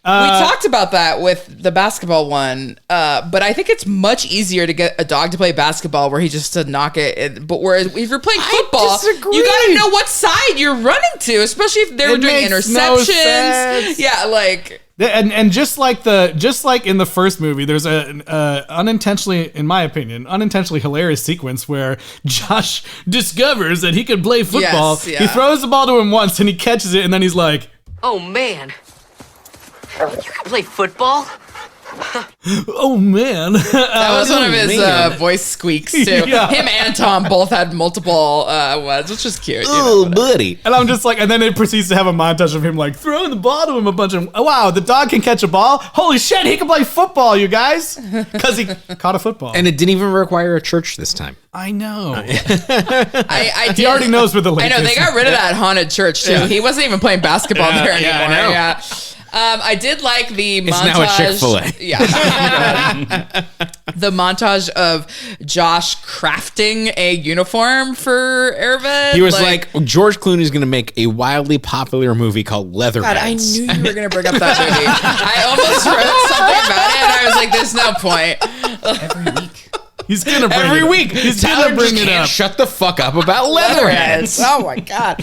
We talked about that with the basketball one, but I think it's much easier to get a dog to play basketball where he just to knock it. But whereas if you're playing football, you got to know what side you're running to, especially if they were doing makes interceptions. no sense. Yeah, like. And just like in the first movie, there's a unintentionally, in my opinion, hilarious sequence where Josh discovers that he can play football. Yes, yeah. He throws the ball to him once and he catches it, and then he's like, Oh man, You can play football? Oh man, That was one of his voice squeaks too. Yeah. Him and Tom both had multiple ones, which was cute. Oh, buddy. and I'm just like, and then it proceeds to have a montage of him like throwing the ball to him a bunch of. Oh, wow, the dog can catch a ball. Holy shit, he can play football, you guys, because he caught a football. And it didn't even require a church this time. I know. I He already knows where the lake I know is. they got rid of that haunted church too. He wasn't even playing basketball there anymore. yeah, I know. Yeah. I did like the montage. It's now a Chick-fil-A. Yeah. The montage of Josh crafting a uniform for Airbud. He was like George Clooney's going to make a wildly popular movie called Leatherheads. God, I knew you were going to bring up that movie. I almost wrote something about it, and I was like, there's no point. Every week. He's gonna bring Every it up. week, He's Tyler gonna bring just it can't up. shut the fuck up about Leatherheads. Oh my god!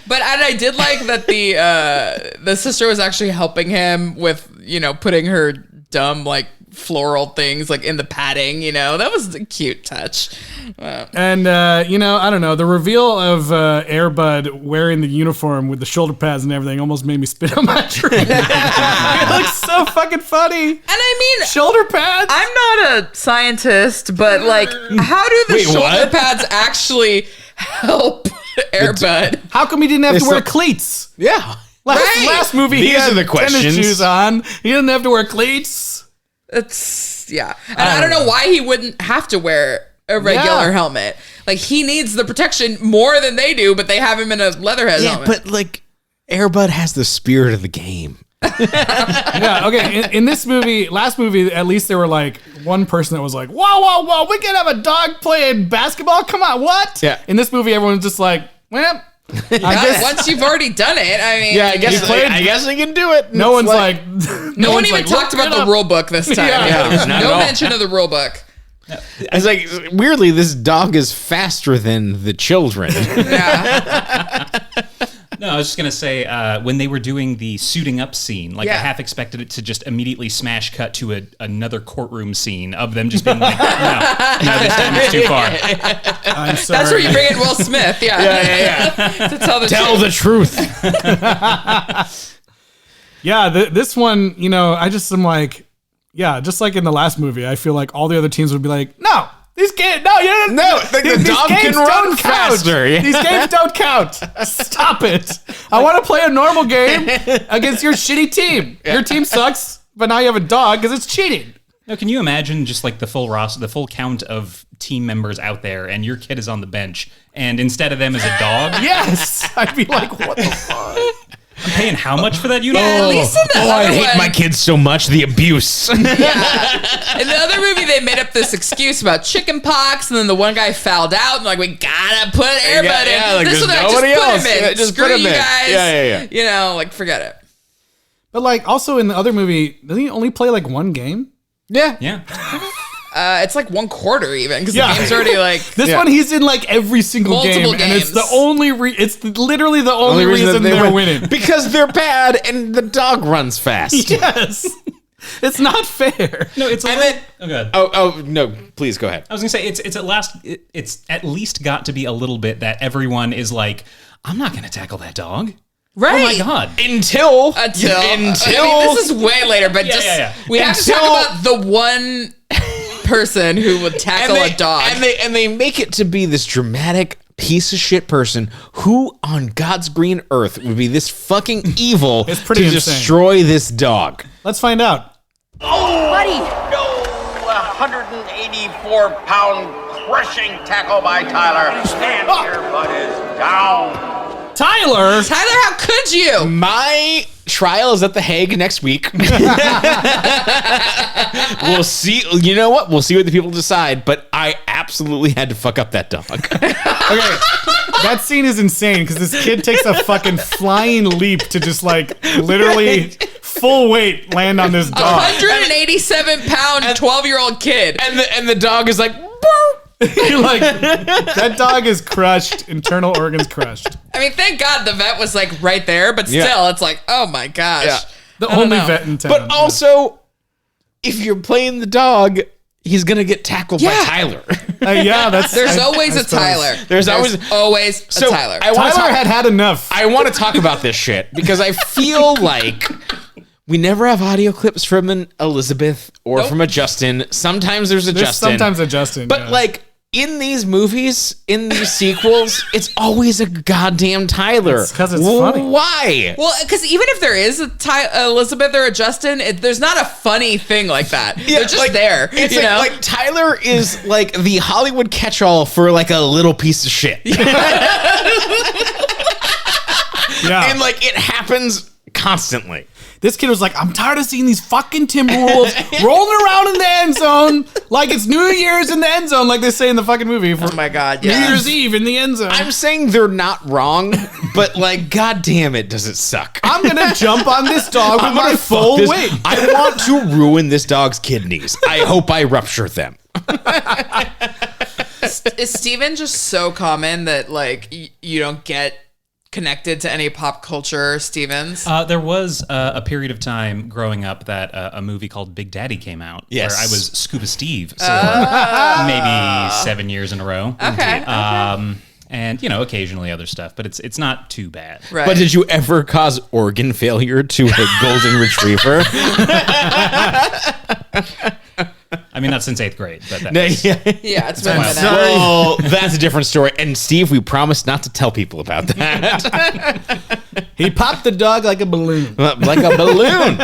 But I did like that the sister was actually helping him with putting her dumb like floral things like in the padding. That was a cute touch. And I don't know. The reveal of Airbud wearing the uniform with the shoulder pads and everything almost made me spit on my drink. It looks so fucking funny. And I mean, Shoulder pads. I'm not a scientist, but like, how do the Wait, shoulder what? pads actually help Airbud? How come he didn't have to They wear still- cleats? Yeah. Last movie, he These had are the tennis questions. shoes on. He didn't have to wear cleats. It's yeah, and I don't know why he wouldn't have to wear a regular helmet. Like he needs the protection more than they do, but they have him in a leatherhead helmet. but like Airbud has the spirit of the game. Yeah, okay. In this movie, last movie, at least there were like one person that was like, whoa, we can have a dog playing basketball? Come on, what? Yeah. In this movie, everyone's just like, well, I Yeah, guess once you've already done it, I mean, Yeah, I guess He played- I guess they can do it. no one's like, no one one's even like, talked "Look about it the up." rule book this time. Yeah. There's not at no all. mention of the rule book. It's like weirdly, this dog is faster than the children. Yeah. No, I was just gonna say when they were doing the suiting up scene, like Yeah. I half expected it to just immediately smash cut to another courtroom scene of them just being like, no, this time it's too far. I'm sorry. That's where you bring in Will Smith. Yeah. yeah. To tell the Tell truth. the truth. Yeah, this one, I just am like, yeah, just like in the last movie, I feel like all the other teams would be like, no, these games, no, the dog can games run don't faster. count. Yeah. These games don't count. Stop it. I want to play a normal game against your shitty team. Your team sucks, but now you have a dog because it's cheating. Now, can you imagine just like the full roster, the full count of team members out there, and your kid is on the bench, and instead of them is a dog? Yes. I'd be like, what the fuck? I'm paying how much for that uniform? At least in the I other hate one, my kids so much. The abuse. in the other movie, they made up this excuse about chicken pox, and then the one guy fouled out, and like, we gotta put Airbud in. like, This there's one, just nobody put else. him in. Yeah, just Screw put him you in. guys. Yeah. Like, forget it. But like, also in the other movie, doesn't he only play like one game? Yeah. Yeah. It's like one quarter even, because Yeah. the game's already like... This Yeah. one, he's in like every single Multiple game, and it's the games. only. It's literally the only reason that they're win. winning. Because they're bad and the dog runs fast. Yes, it's not fair. No, it's a And little, then- oh, good. Oh no! Please go ahead. I was gonna say it's at least got to be a little bit that everyone is like, I'm not gonna tackle that dog. Right. Oh my god. Until I I mean, this is way later, but we have to talk about the one person who would tackle a dog. And they make it to be this dramatic piece of shit person who on God's green earth would be this fucking evil It's pretty to insane. destroy this dog. Let's find out. Buddy! No, 184-pound crushing tackle by Tyler. Stand here, Bud is down. Tyler, how could you? My trial is at The Hague next week. We'll see. You know what? We'll see what the people decide. But I absolutely had to fuck up that dog. Okay, that scene is insane because this kid takes a fucking flying leap to just like literally full weight land on this dog. 187-pound 12-year-old kid. And the dog is like, You're like, that dog is crushed, internal organs crushed. I mean, thank God the vet was like right there, but still, Yeah. it's like, oh my gosh. Yeah. The I don't only know. vet in town. but also, if you're playing the dog, he's gonna get tackled by Yeah. Tyler. Yeah, that's. There's I always a suppose. Tyler. There's always a so Tyler. I want to Tyler talk. had enough. I want to talk about this shit because I feel like We never have audio clips from an Elizabeth or from a Justin. Sometimes there's a Justin. Sometimes a Justin. But like in these movies, in these sequels, it's always a goddamn Tyler. Because it's funny. Why? Well, because even if there is a Elizabeth or a Justin, there's not a funny thing like that. They're just like, there. It's you know? like Tyler is like the Hollywood catch-all for like a little piece of shit. Yeah. And like it happens constantly. This kid was like, I'm tired of seeing these fucking Timberwolves rolling around in the end zone like it's New Year's in the end zone, like they say in the fucking movie. For Oh my God, New yeah. Year's Eve in the end zone. I'm saying they're not wrong, but like, god damn it, does it suck? I'm gonna jump on this dog with I'm my gonna full fuck this. weight. I want to ruin this dog's kidneys. I hope I rupture them. Is Steven just so common that like you don't get connected to any pop culture Stevens? There was a period of time growing up that a movie called Big Daddy came out. Yes. Where I was Scuba Steve for maybe 7 years in a row. Okay. And, you know, occasionally other stuff, but it's not too bad. Right. But did you ever cause organ failure to a golden retriever? I mean, not since 8th grade, but that No, was- yeah. Yeah, it's been a minute. Well, that's a different story. And Steve, we promised not to tell people about that. He popped the dog like a balloon. Like a balloon.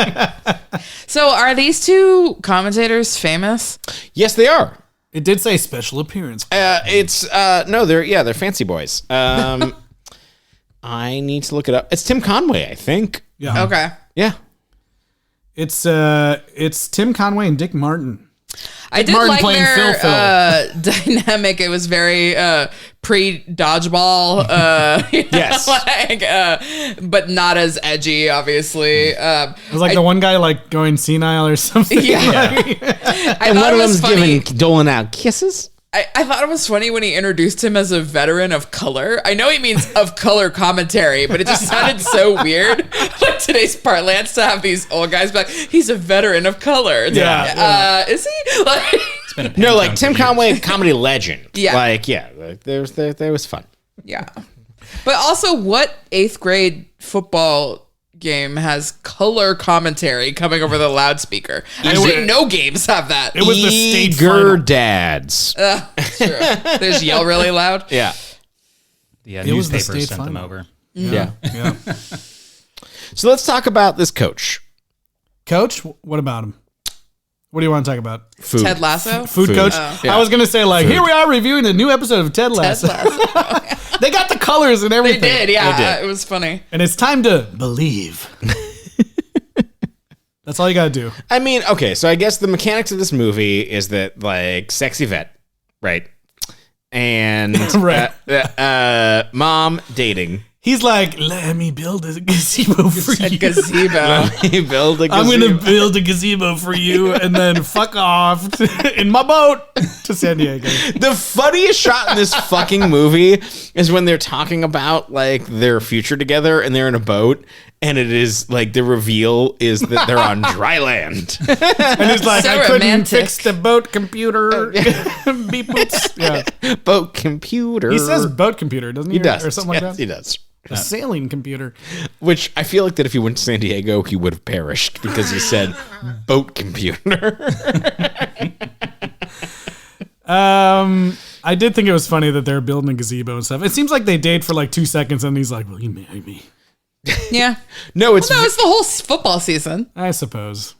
So are these two commentators famous? Yes, they are. It did say special appearance. They're fancy boys. I need to look it up. It's Tim Conway, I think. Yeah. Okay. Yeah. It's Tim Conway and Dick Martin. I did Martin like playing their Phil. dynamic. It was very pre-dodgeball. Yes. But not as edgy, obviously. It was like the one guy like going senile or something. Yeah. Like, I And thought one it of was them's funny. doling out kisses. I thought it was funny when he introduced him as a veteran of color. I know he means of color commentary, but it just sounded so weird. Like today's parlance to have these old guys be like, he's a veteran of color. It's Yeah. like, is he? Like, It's been a No, ping like pong Tim for years. Conway, comedy legend. Yeah. Like, there was fun. yeah. But also, what 8th grade football game has color commentary coming over the loudspeaker? Actually, no games have that. it was the state Eager final. dads. True. They just yell really loud. Yeah. The It was the newspapers state sent them final. over. Yeah. Yeah. So let's talk about this coach. Coach, what about him? What do you want to talk about? Food. Ted Lasso. Food Food. coach? Yeah. I was going to say, like, here we are reviewing a new episode of Ted Lasso. They got the colors and They everything. did, yeah. They did. It was funny. And it's time to believe. That's all you got to do. I mean, okay, so I guess the mechanics of this movie is that, like, sexy vet, right? And Right. mom dating. He's like, let me build a gazebo for A you. gazebo. He build a I'm going gazebo. to build a gazebo for you and then fuck off in my boat to San Diego. The funniest shot in this fucking movie is when they're talking about like their future together and they're in a boat and it is like the reveal is that they're on dry land. And he's like, So I couldn't romantic. fix the boat computer. Beep boots. Yeah. Boat computer. He says boat computer, doesn't he? he does. Or something like Yes, that. he does. A sailing computer. Which I feel like that if he went to San Diego, he would have perished because he said boat computer. I did think it was funny that they're building a gazebo and stuff. It seems like they date for like 2 seconds and he's like, will you marry me? Yeah. No, it's No, it's the whole football season. I suppose.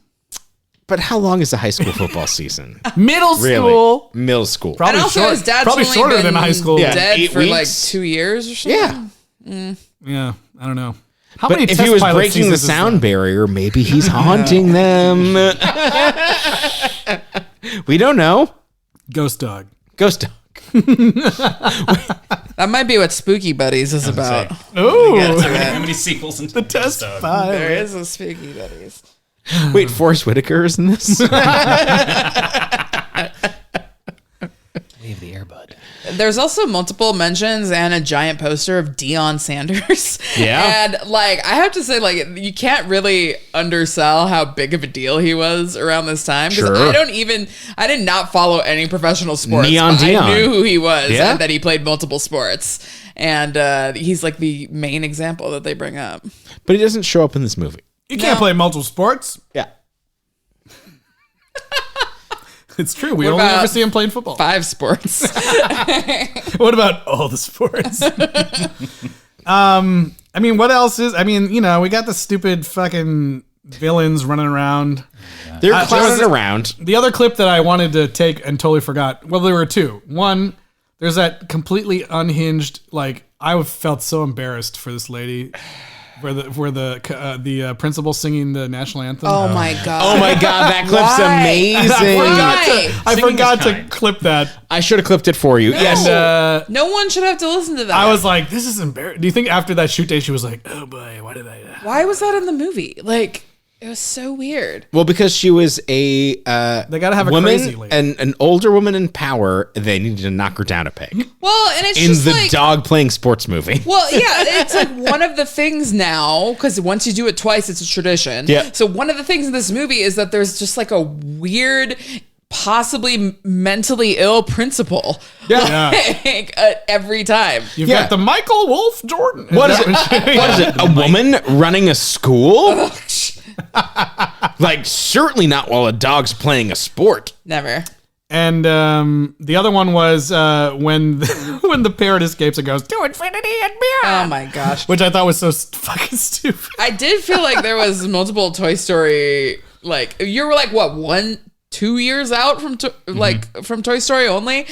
but how long is a high school football season? Middle school. Really? Middle school. Probably And also, short- his dad's probably only shorter been than high school. Yeah. dead 8 for like weeks. 2 years or something. Yeah. Yeah, I don't know. How But if test he was pilot breaking the seasons is sound that? barrier, maybe he's haunting them. We don't know. Ghost dog. Ghost dog. That might be what Spooky Buddies is about. Ooh, How many sequels into the test There pilot. is a Spooky Buddies. Wait, Forrest Whitaker is in this? Leave the airbud. There's also multiple mentions and a giant poster of Deion Sanders. Yeah. And like, I have to say, like, you can't really undersell how big of a deal he was around this time. Because Sure. I did not follow any professional sports. Neon but Deion. I knew who he was Yeah. and that he played multiple sports. And he's like the main example that they bring up. But he doesn't show up in this movie. You can't play multiple sports. Yeah. It's true. We What only about ever see him playing football. 5 sports. What about all the sports? I mean, what else is? I mean, you know, we got the stupid fucking villains running around. They're clowning around. The other clip that I wanted to take and totally forgot. Well, there were two. One, there's that completely unhinged. Like, I felt so embarrassed for this lady. Where the principal singing the national anthem. Oh my god! Oh my god, that clip's amazing. I forgot to clip that. I should have clipped it for you. Yes. And, no one should have to listen to that. I was like, this is embarrassing. Do you think after that shoot day she was like, oh boy, why did I? Why was that in the movie? Like, it was so weird. Well, because she was a they gotta have a woman crazy lady. and an older woman in power. They needed to knock her down a peg. Well, and it's in just the like, dog playing sports movie. Well, yeah, it's like one of the things now, because once you do it twice, it's a tradition. Yeah. So one of the things in this movie is that there's just like a weird, possibly mentally ill principal. Yeah. Like, every time. You've got the Michael Wolf Jordan. What is it? What is it? A woman running a school? Like, certainly not while a dog's playing a sport. Never. And the other one was when the parrot escapes and goes to infinity and beyond. Oh my gosh. Which I thought was so fucking stupid. I did feel like there was multiple Toy Story, like, you were like, what, 1-2 years out from from Toy Story only?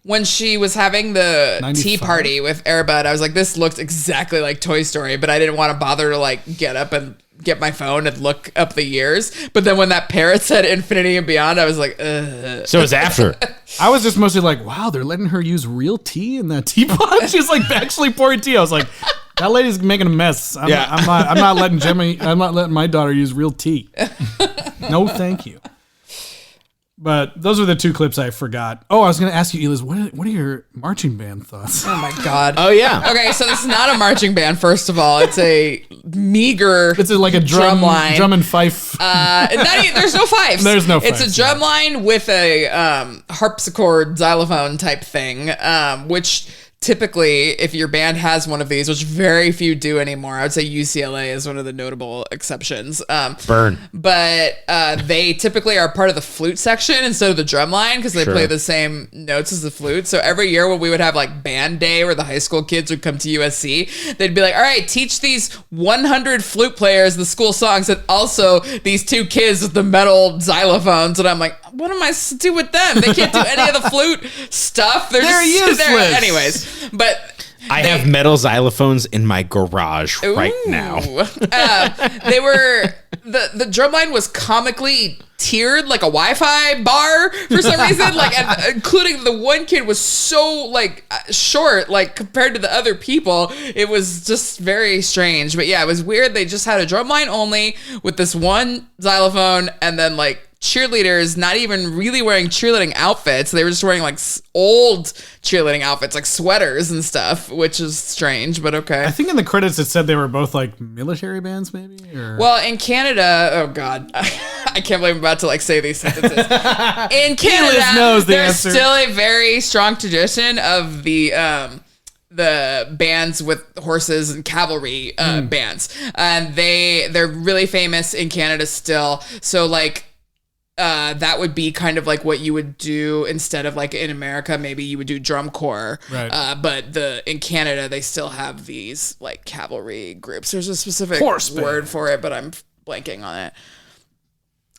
When she was having the 95. tea party with Air Bud, I was like, this looked exactly like Toy Story, but I didn't want to bother to like get up and get my phone and look up the years. But then when that parrot said infinity and beyond, I was like, ugh. So it's after. I was just mostly like, wow, they're letting her use real tea in that teapot. She's like actually pouring tea. I was like, that lady's making a mess. I'm not letting my daughter use real tea. No, thank you. But those are the two clips I forgot. Oh, I was going to ask you, Eliz, what are your marching band thoughts? Oh my God. Oh, yeah. Okay, so this is not a marching band, first of all. It's a meager It's like a drum line. Drum and fife. There's no fifes. There's no It's fifes, a drum line with a harpsichord xylophone type thing, which typically, if your band has one of these, which very few do anymore, I would say UCLA is one of the notable exceptions. Burn. But they typically are part of the flute section instead of the drum line because they Sure. play the same notes as the flute. So every year when we would have like band day where the high school kids would come to USC, they'd be like, all right, teach these 100 flute players the school songs and also these 2 kids with the metal xylophones. And I'm like, what am I to do with them? They can't do any of the flute stuff. They're just useless. there. Anyways, but I have metal xylophones in my garage right now. They were the drum line was comically tiered like a Wi-Fi bar for some reason, like, and including the one kid was so like short, like compared to the other people. It was just very strange. But yeah, it was weird. They just had a drum line only with this one xylophone, and then like cheerleaders not even really wearing cheerleading outfits. They were just wearing like old cheerleading outfits, like sweaters and stuff, which is strange, but okay. I think in the credits it said they were both like military bands, maybe. Or Well, in Canada, oh God, I can't believe I'm about to like say these sentences. In Canada, knows the there's answer. still a very strong tradition of the bands with horses and cavalry bands, and they're really famous in Canada still. So like. That would be kind of like what you would do instead of like in America, maybe you would do drum corps. Right. But in Canada, they still have these like cavalry groups. There's a specific Horse band. word for it, but I'm blanking on it.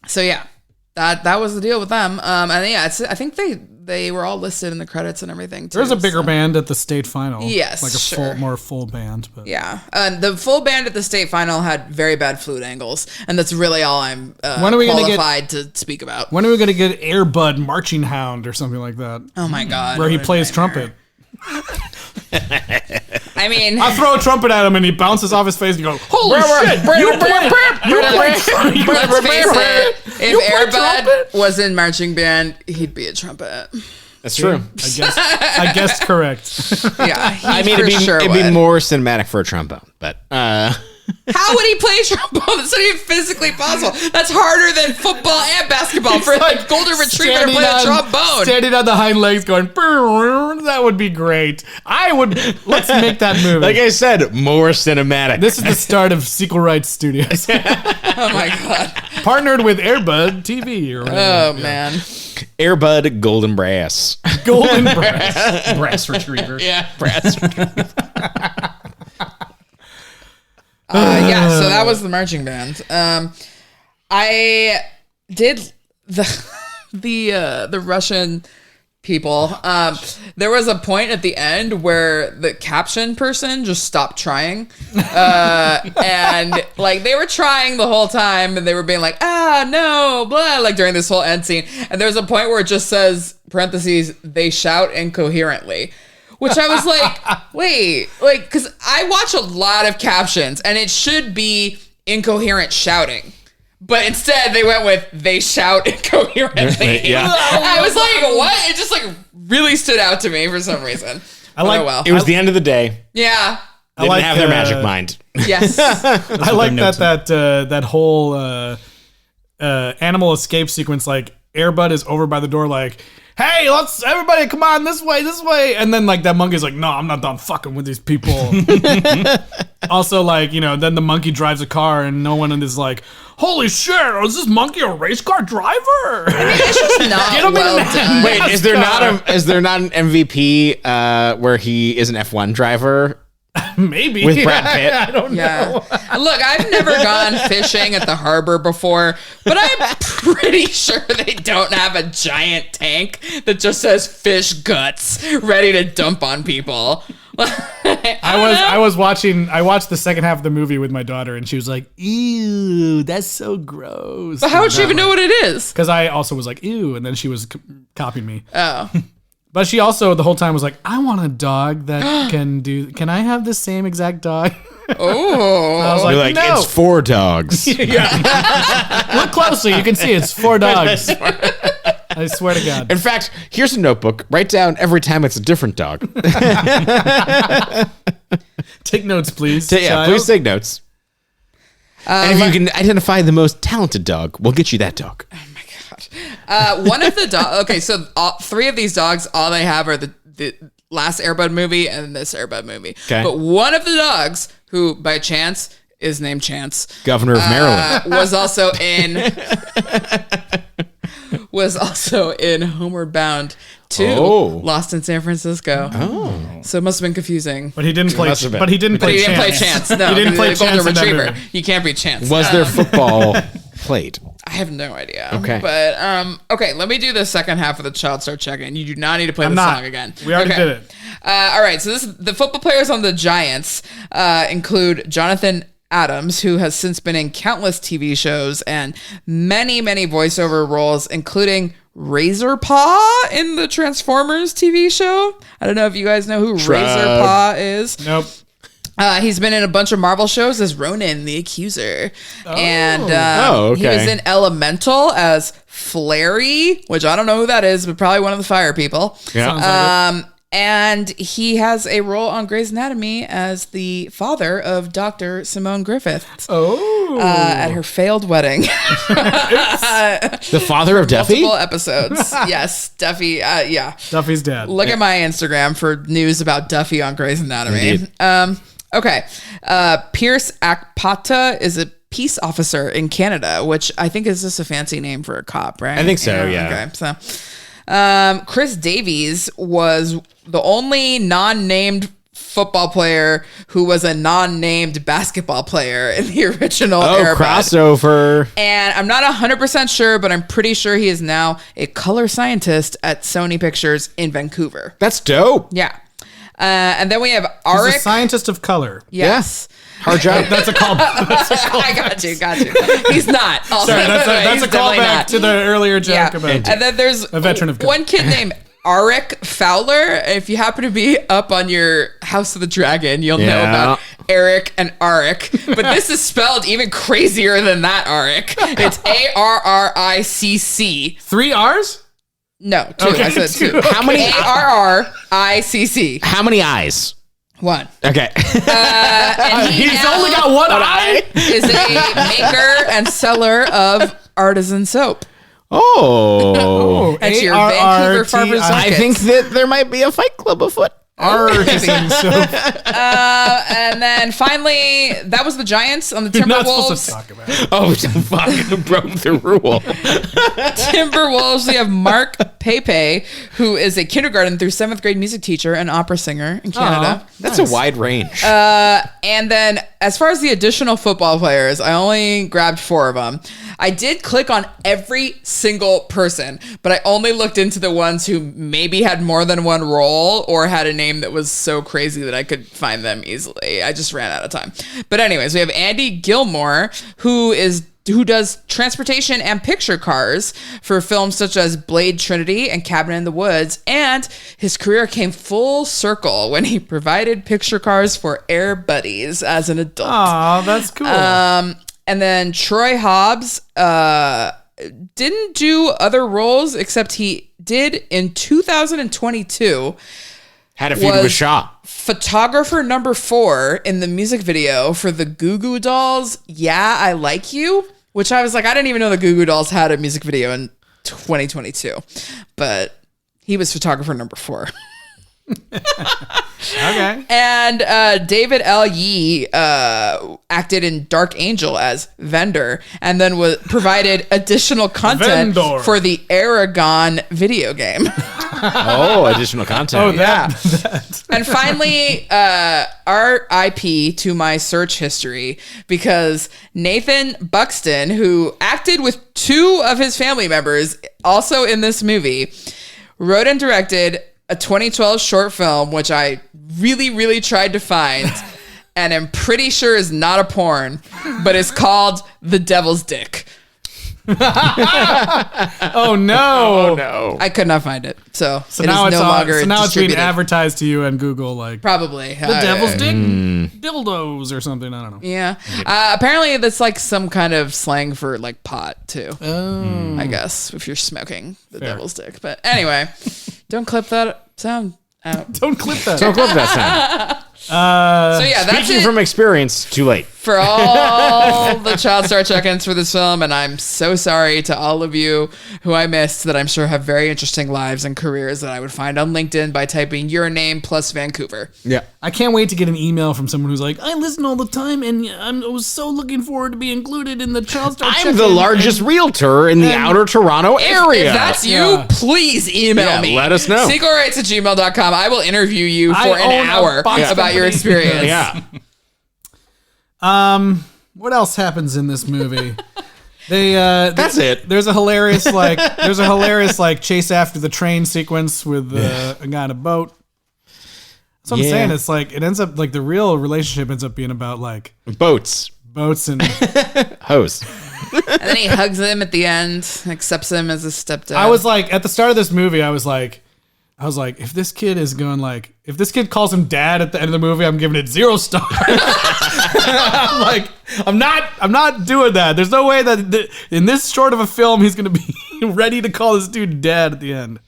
So yeah, that was the deal with them. And yeah, I think they were all listed in the credits and everything too. there's a bigger band at the state final. Yes, like a sure. more full band. But Yeah, the full band at the state final had very bad flute angles, and that's really all I'm When are we gonna qualified to speak about. when are we going to get Air Bud Marching Hound or something like that? Oh my God, Where he what a plays nightmare. trumpet. I mean, I throw a trumpet at him and he bounces off his face and you go, holy shit! let's face it, You if play Air Bud trumpet? was in marching band, he'd be a trumpet. That's true. I guessed correct. Yeah, he I mean, for it'd sure be would. more cinematic for a trombone, but How would he play trombone? That's not even physically possible. That's harder than football and basketball for a golden retriever to play a trombone. Standing on the hind legs going, "Brrr," that would be great. Let's make that movie. Like I said, more cinematic. This is the start of Sequel Rights Studios. Oh my God. Partnered with Airbud TV or whatever. Oh man. Airbud Golden Brass. Golden Brass. Brass retriever. Yeah, brass. Yeah, so that was the marching band. I did the Russian people. There was a point at the end where the caption person just stopped trying, and like they were trying the whole time, and they were being like, no, blah, like during this whole end scene. And there's a point where it just says parentheses, they shout incoherently. Which I was like, wait, like, because I watch a lot of captions and it should be incoherent shouting. But instead they went with, they shout incoherently. Yeah. I was like, what? It just like really stood out to me for some reason. It was the end of the day. Yeah. They didn't have their magic mind. Yes. I like that whole animal escape sequence. Like Airbud is over by the door, like, hey, let's everybody come on this way, and then like that monkey's like, no, I'm not done fucking with these people. Also, like, then the monkey drives a car, and no one is like, holy shit, is this monkey a race car driver? It's just not Get him well in done. Wait, is there not an MVP where he is an F1 driver? Maybe with Brad Pitt. I don't know. Look, I've never gone fishing at the harbor before, but I'm pretty sure they don't have a giant tank that just says fish guts ready to dump on people. I watched the second half of the movie with my daughter, and she was like, ew, that's so gross. But how would she even know what it is? Because I also was like, ew, and then she was copying me. Oh. But she also the whole time was like, I want a dog that can I have the same exact dog? Oh. I was You're like, no. It's 4 dogs. Look closely, you can see it's 4 dogs. I swear to God. In fact, here's a notebook. Write down every time it's a different dog. Take notes, please. Please take notes. And if you can identify the most talented dog, we'll get you that dog. One of the dogs. Okay, so 3 of these dogs, all they have are the last Airbud movie and this Airbud movie. Okay. But one of the dogs, who by chance is named Chance, Governor of Maryland, was also in Homeward Bound 2, Lost in San Francisco. Oh, so it must have been confusing. But he didn't play. But he didn't play Chance. No, he didn't play Chance in that retriever. movie. You can't be Chance. Was there football played? I have no idea. Okay. But, okay, let me do the second half of the Child Star Check-In. You do not need to play the song again. We already did it. All right, so the football players on the Giants include Jonathan Adams, who has since been in countless TV shows and many, many voiceover roles, including Razor Paw in the Transformers TV show. I don't know if you guys know who Razor Paw is. Nope. He's been in a bunch of Marvel shows as Ronan the Accuser. And he was in Elemental as Flary, which I don't know who that is, but probably one of the fire people. Yeah. And he has a role on Grey's Anatomy as the father of Dr. Simone Griffith. Oh. At her failed wedding. The father of Duffy? Multiple episodes. Yes, Duffy. Yeah. Duffy's dad. Look at my Instagram for news about Duffy on Grey's Anatomy. Indeed. Okay. Pierce Akpata is a peace officer in Canada, which I think is just a fancy name for a cop, right? I think so, yeah. Okay, so Chris Davies was the only non-named football player who was a non-named basketball player in the original Airbud. Crossover. And I'm not 100% sure, but I'm pretty sure he is now a color scientist at Sony Pictures in Vancouver. That's dope. Yeah. And then we have He's Arik. a scientist of color. Yes. Hard job. That's a call. I got you. He's not. Also, Sorry, that's a callback to the earlier joke about. And then there's a veteran of color. One kid named Arik Fowler. If you happen to be up on your House of the Dragon, you'll know about Eric and Arik. But this is spelled even crazier than that Arik. It's Arricc. 3 R's? No, 2. Okay, I said 2. How many? Arricc. How many eyes? One. Okay. And he He's now only got one eye. is a maker and seller of artisan soap. Oh. That's your Vancouver Farmers I Market. think that there might be a fight club afoot. Artisan soap. And then finally, that was the Giants on the You're not supposed Timberwolves. to talk about it. Oh, fuck. Broke the rule. Timberwolves, we have Mark Pepe, who is a kindergarten through 7th grade music teacher and opera singer in Canada. That's a wide range. And then as far as the additional football players, I only grabbed 4 of them. I did click on every single person, but I only looked into the ones who maybe had more than one role or had a name that was so crazy that I could find them easily. I just ran out of time. But anyways, we have Andy Gilmore, who does transportation and picture cars for films such as Blade Trinity and Cabin in the Woods. And his career came full circle when he provided picture cars for Air Buddies as an adult. Oh, that's cool. And then Troy Hobbs didn't do other roles except he did in 2022. Had a feud with Shaw. Photographer number 4 in the music video for the Goo Goo Dolls, Yeah, I Like You, which I was like, I didn't even know the Goo Goo Dolls had a music video in 2022. But he was photographer number 4. Okay. And David L. Yee acted in Dark Angel as Vendor, and then provided additional content Vendor. for the Aragon video game. Oh, additional content. Oh, Yeah. that. And finally, RIP to my search history, because Nathan Buxton, who acted with 2 of his family members also in this movie, wrote and directed a 2012 short film, which I really, really tried to find, and I'm pretty sure is not a porn, but it's called The Devil's Dick. Oh no. Oh, no. I could not find it, so it Now is it's no longer so now it's being distributed. advertised to you on Google like Probably. the devil's dick dildos or something. I don't know. Yeah. Apparently that's like some kind of slang for like pot too. Oh. I guess if you're smoking the devil's dick. But anyway, don't clip that sound out. Don't clip that. Don't clip that sound. So yeah, that's Speaking it from experience, too late. for all the child star check-ins for this film, and I'm so sorry to all of you who I missed that I'm sure have very interesting lives and careers that I would find on LinkedIn by typing your name plus Vancouver. Yeah. I can't wait to get an email from someone who's like, I listen all the time, and I was so looking forward to be included in the child star. I'm the largest realtor in the outer Toronto area. If that's you, Yeah. please email me. let us know. SequelRights@gmail.com. I will interview you I for an own a hour box about your company. experience. Yeah. What else happens in this movie? They That's it. There's a hilarious chase after the train sequence with a guy in a boat. That's what I'm Yeah. saying. It's like it ends up like the real relationship ends up being about like Boats. boats and Hose. And then he hugs him at the end, accepts him as a stepdad. I was like at the start of this movie I was like if this kid is going like if this kid calls him dad at the end of the movie I'm giving it 0 stars. I'm like I'm not doing that. There's no way that in this short of a film he's going to be ready to call this dude dad at the end.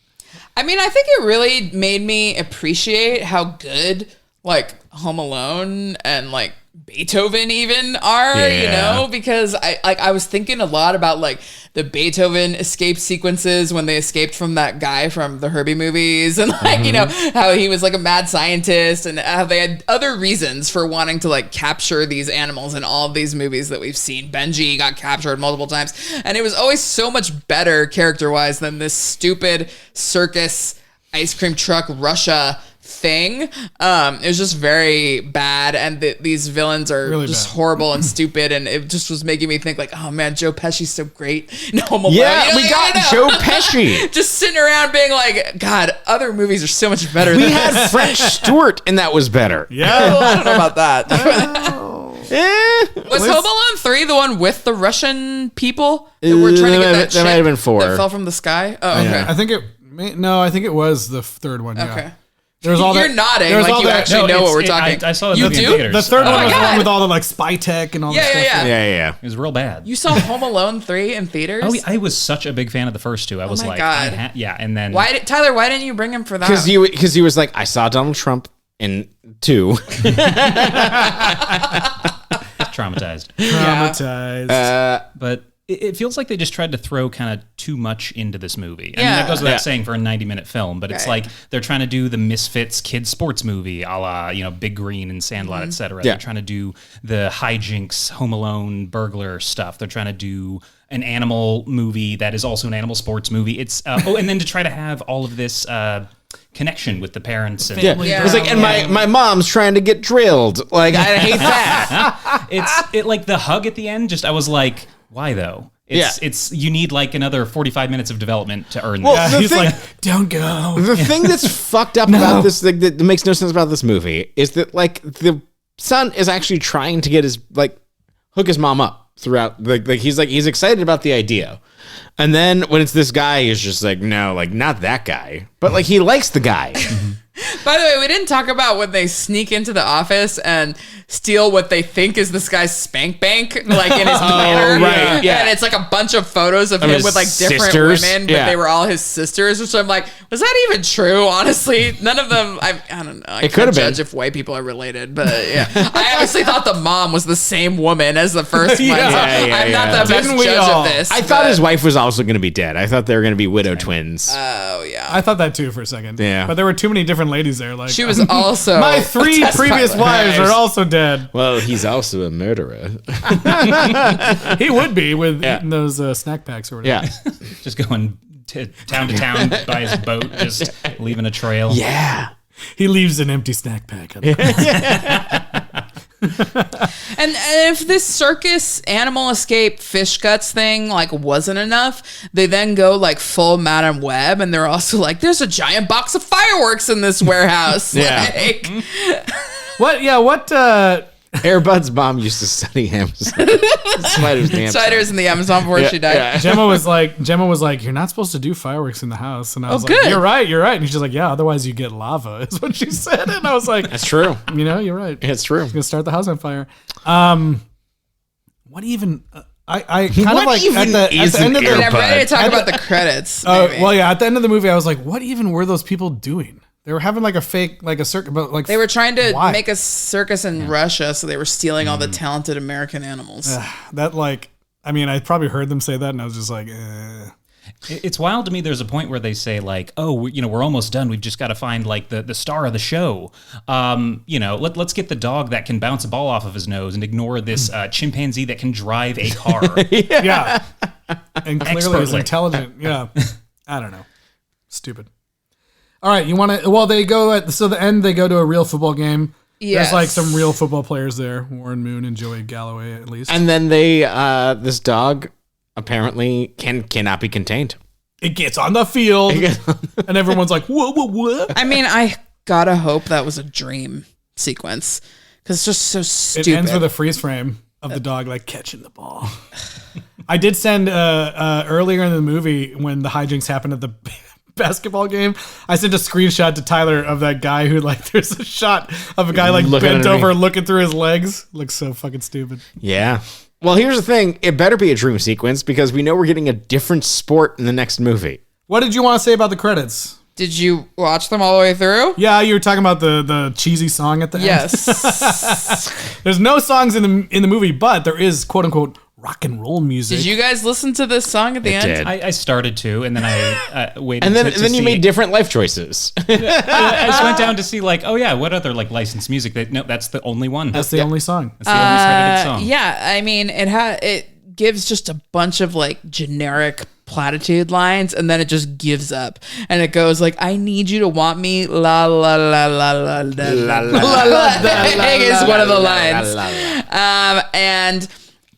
I mean, I think it really made me appreciate how good like Home Alone and like Beethoven even are, you Yeah. know, because I was thinking a lot about like the Beethoven escape sequences when they escaped from that guy from the Herbie movies, and like you know how he was like a mad scientist, and how they had other reasons for wanting to like capture these animals in all of these movies that we've seen. Benji got captured multiple times, and it was always so much better character wise than this stupid circus ice cream truck Russia thing. It was just very bad, and these villains are Really just bad. horrible and stupid, and it just was making me think like, oh man, Joe Pesci's so great in Home Alone. Yeah, You know, we like, got I don't Joe know. Pesci. Just sitting around being like, God, other movies are so much better We than had this. French Stewart, and that was better. Yeah. I don't know about that. Eh. Was Home Alone 3 the one with the Russian people that were trying to get that That might have ship been 4. that fell from the sky? Oh, okay. I think I think it was the third one. Yeah. Okay. There was all You're that, nodding there was like all you that- actually know what we're talking. I saw the You movie in do? theaters. The third one was the God. one with all the like spy tech and all Yeah, that yeah, stuff. yeah. Yeah. It was real bad. You saw Home Alone 3 in theaters? Oh, I was such a big fan of the first two. I was my like, God. yeah, and then Why didn't you bring him for that? Because he was like, I saw Donald Trump in 2. Traumatized. But it feels like they just tried to throw kind of too much into this movie. I mean, that goes without saying for a 90-minute film, but it's like they're trying to do the Misfits kids sports movie, a la, Big Green and Sandlot, et cetera. They're trying to do the hijinks, Home Alone, burglar stuff. They're trying to do an animal movie that is also an animal sports movie. It's and then to try to have all of this connection with the parents. And It's like, and my mom's trying to get drilled. Like, I hate that. It's like the hug at the end. I was like, why though? It's you need like another 45 minutes of development to earn that. He's like, don't go. The thing that's fucked up about this, that makes no sense about this movie, is that like the son is actually trying to get hook his mom up throughout. He's excited about the idea. And then when it's this guy, he's just like, no, like not that guy. But like he likes the guy. By the way, we didn't talk about when they sneak into the office and steal what they think is this guy's spank bank, like in his planner. Right, yeah. And it's like a bunch of photos of him with like different sisters. women, but they were all his sisters. Which I'm like, was that even true? Honestly, none of them. I don't know. I can't judge if white people are related, but yeah, I honestly thought the mom was the same woman as the first one. So I'm not the best judge of this. I thought his wife was also going to be dead. I thought they were going to be widow twins. Oh yeah, I thought that too for a second. Yeah, but there were too many different ladies there. Like she was also my 3 previous wives are also dead. Well, he's also a murderer. He would be with eating those snack packs or whatever. Yeah, just going town to town by his boat, just leaving a trail. Yeah, he leaves an empty snack pack. And if this circus animal escape fish guts thing like wasn't enough, they then go like full Madam Web, and they're also like, there's a giant box of fireworks in this warehouse. Like, what? Yeah, what? Air Bud's mom used to study spiders in the Amazon before she died. Yeah. Gemma was like, you're not supposed to do fireworks in the house, and I was like, good. You're right. And she's like, yeah, otherwise you get lava, is what she said, and I was like, that's true. You're right. It's true. It's gonna start the house on fire. What even? I kind of like at the end of the. I'm ready to talk about the credits. Well, yeah, at the end of the movie, I was like, what even were those people doing? They were having like a fake, like a circus, but like they were trying to make a circus in Russia, so they were stealing all the talented American animals. That like, I mean, I probably heard them say that, and I was just like, It's wild to me. There's a point where they say like, oh, we're almost done. We've just got to find like the star of the show. Let's get the dog that can bounce a ball off of his nose and ignore this chimpanzee that can drive a car. yeah, and clearly is Expertly. intelligent. Yeah, I don't know, stupid. All right, you want to? Well, they go at the end. They go to a real football game. Yes. There's like some real football players there, Warren Moon and Joey Galloway at least. And then they, this dog apparently cannot be contained. It gets on the field, and everyone's like, "What?" I mean, I gotta hope that was a dream sequence because it's just so stupid. It ends with a freeze frame of the dog like catching the ball. I did send earlier in the movie when the hijinks happened at the basketball game, I sent a screenshot to Tyler of that guy who like there's a shot of a guy like bent over looking through his legs. Looks so fucking stupid. Yeah. Well, here's the thing. It better be a dream sequence because we know we're getting a different sport in the next movie. What did you want to say about the credits? Did you watch them all the way through? Yeah, you were talking about the cheesy song at the end. Yes. There's no songs in the movie, but there is quote unquote rock and roll music. Did you guys listen to this song at the end? Did. I started to, and then I waited. And then to you see. made different life choices. I just went down to see like, oh yeah, what other like licensed music? No, that's the only one. That's the only song. That's the only credited song. Yeah, I mean, it gives just a bunch of like generic platitude lines, and then it just gives up, and it goes like, "I need you to want me." La la la la la la la la la is one of the lines. And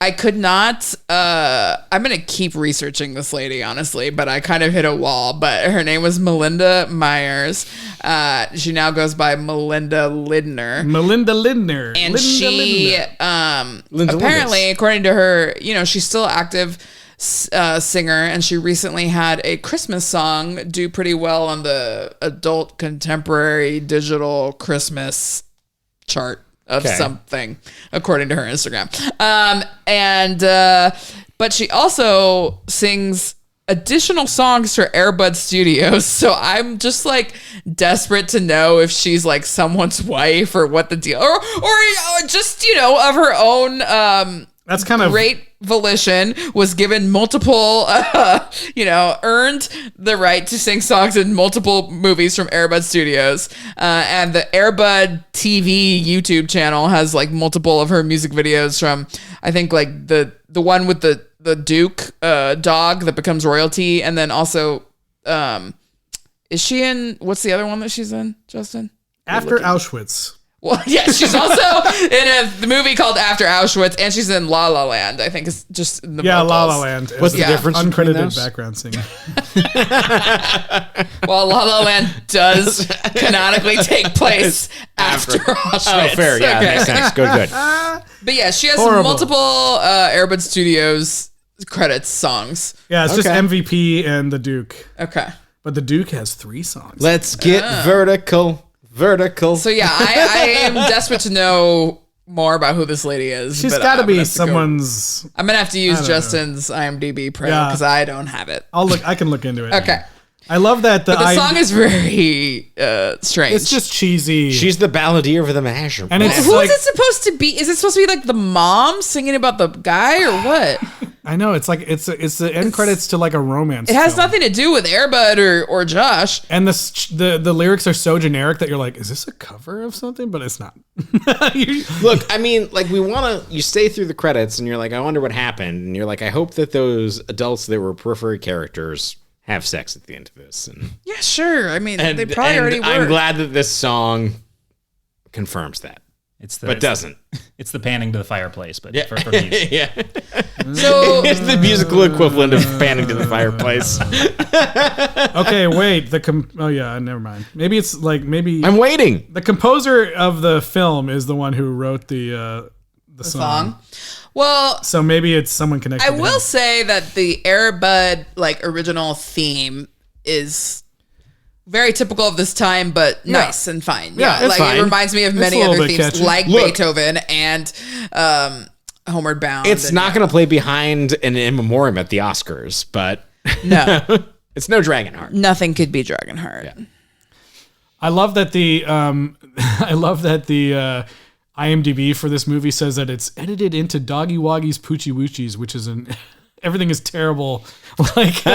I could not. I'm gonna keep researching this lady, honestly, but I kind of hit a wall. But her name was Melinda Myers. She now goes by Melinda Lindner. And she apparently, according to her, she's still active singer, and she recently had a Christmas song do pretty well on the adult contemporary digital Christmas chart of something, according to her Instagram. But she also sings additional songs for Airbud Studios. So I'm just like desperate to know if she's like someone's wife or what the deal, or just, you know, of her own That's kind of great volition, was given multiple, you know, earned the right to sing songs in multiple movies from Airbud Studios. And the Airbud TV YouTube channel has like multiple of her music videos from, I think, like the one with the Duke dog that becomes royalty. And then also, is she in, what's the other one that she's in, Justin? After Auschwitz. Well, yeah, she's also in the movie called After Auschwitz, and she's in La La Land. I think it's just in the vocals. La La Land. What's the difference between Uncredited those? background singer. Well, La La Land does canonically take place after Auschwitz. Oh, fair. Yeah, Okay. makes sense. Good. But yeah, she has Horrible. multiple Airbud Studios credits songs. Yeah, it's just Okay. MVP and the Duke. Okay. But the Duke has 3 songs. Let's get vertical. So yeah, I am desperate to know more about who this lady is. She's but got to I'm gonna be have to go- someone's. I'm gonna have to use don't know. Justin's IMDb Pro Yeah. because I don't have it. I can look into it. Okay. I love that But the song is very strange. It's just cheesy. She's the balladeer for the masher. And it's Who like, is it supposed to be? Is it supposed to be like the mom singing about the guy or what? I know it's like it's the end credits to like a romance. It has film. nothing to do with Airbud or Josh. And the lyrics are so generic that you're like, is this a cover of something? But it's not. Look, I mean, like you stay through the credits and you're like, I wonder what happened. And you're like, I hope that those adults that were periphery characters have sex at the end of this. And, Yeah, sure. I mean, they probably already were. I'm glad that this song confirms that, but doesn't. It's the panning to the fireplace, but for music. Yeah. So It's the musical equivalent of panning to the fireplace. Okay, wait. Oh yeah, never mind. Maybe it's like I'm waiting. the composer of the film is the one who wrote the song. Well, So maybe it's someone connected. I to will him. say that the Airbud like original theme is very typical of this time, but nice and fine. Yeah, it's like fine. it reminds me of It's many a little other bit themes, catchy. like Look. Beethoven and Homeward Bound. It's and, not going to play behind an in memoriam at the Oscars, but No, it's no Dragonheart. nothing could be Dragonheart. I love that the IMDb for this movie says that it's edited into Doggy Woggy's Poochie Woochies, which is everything is terrible, like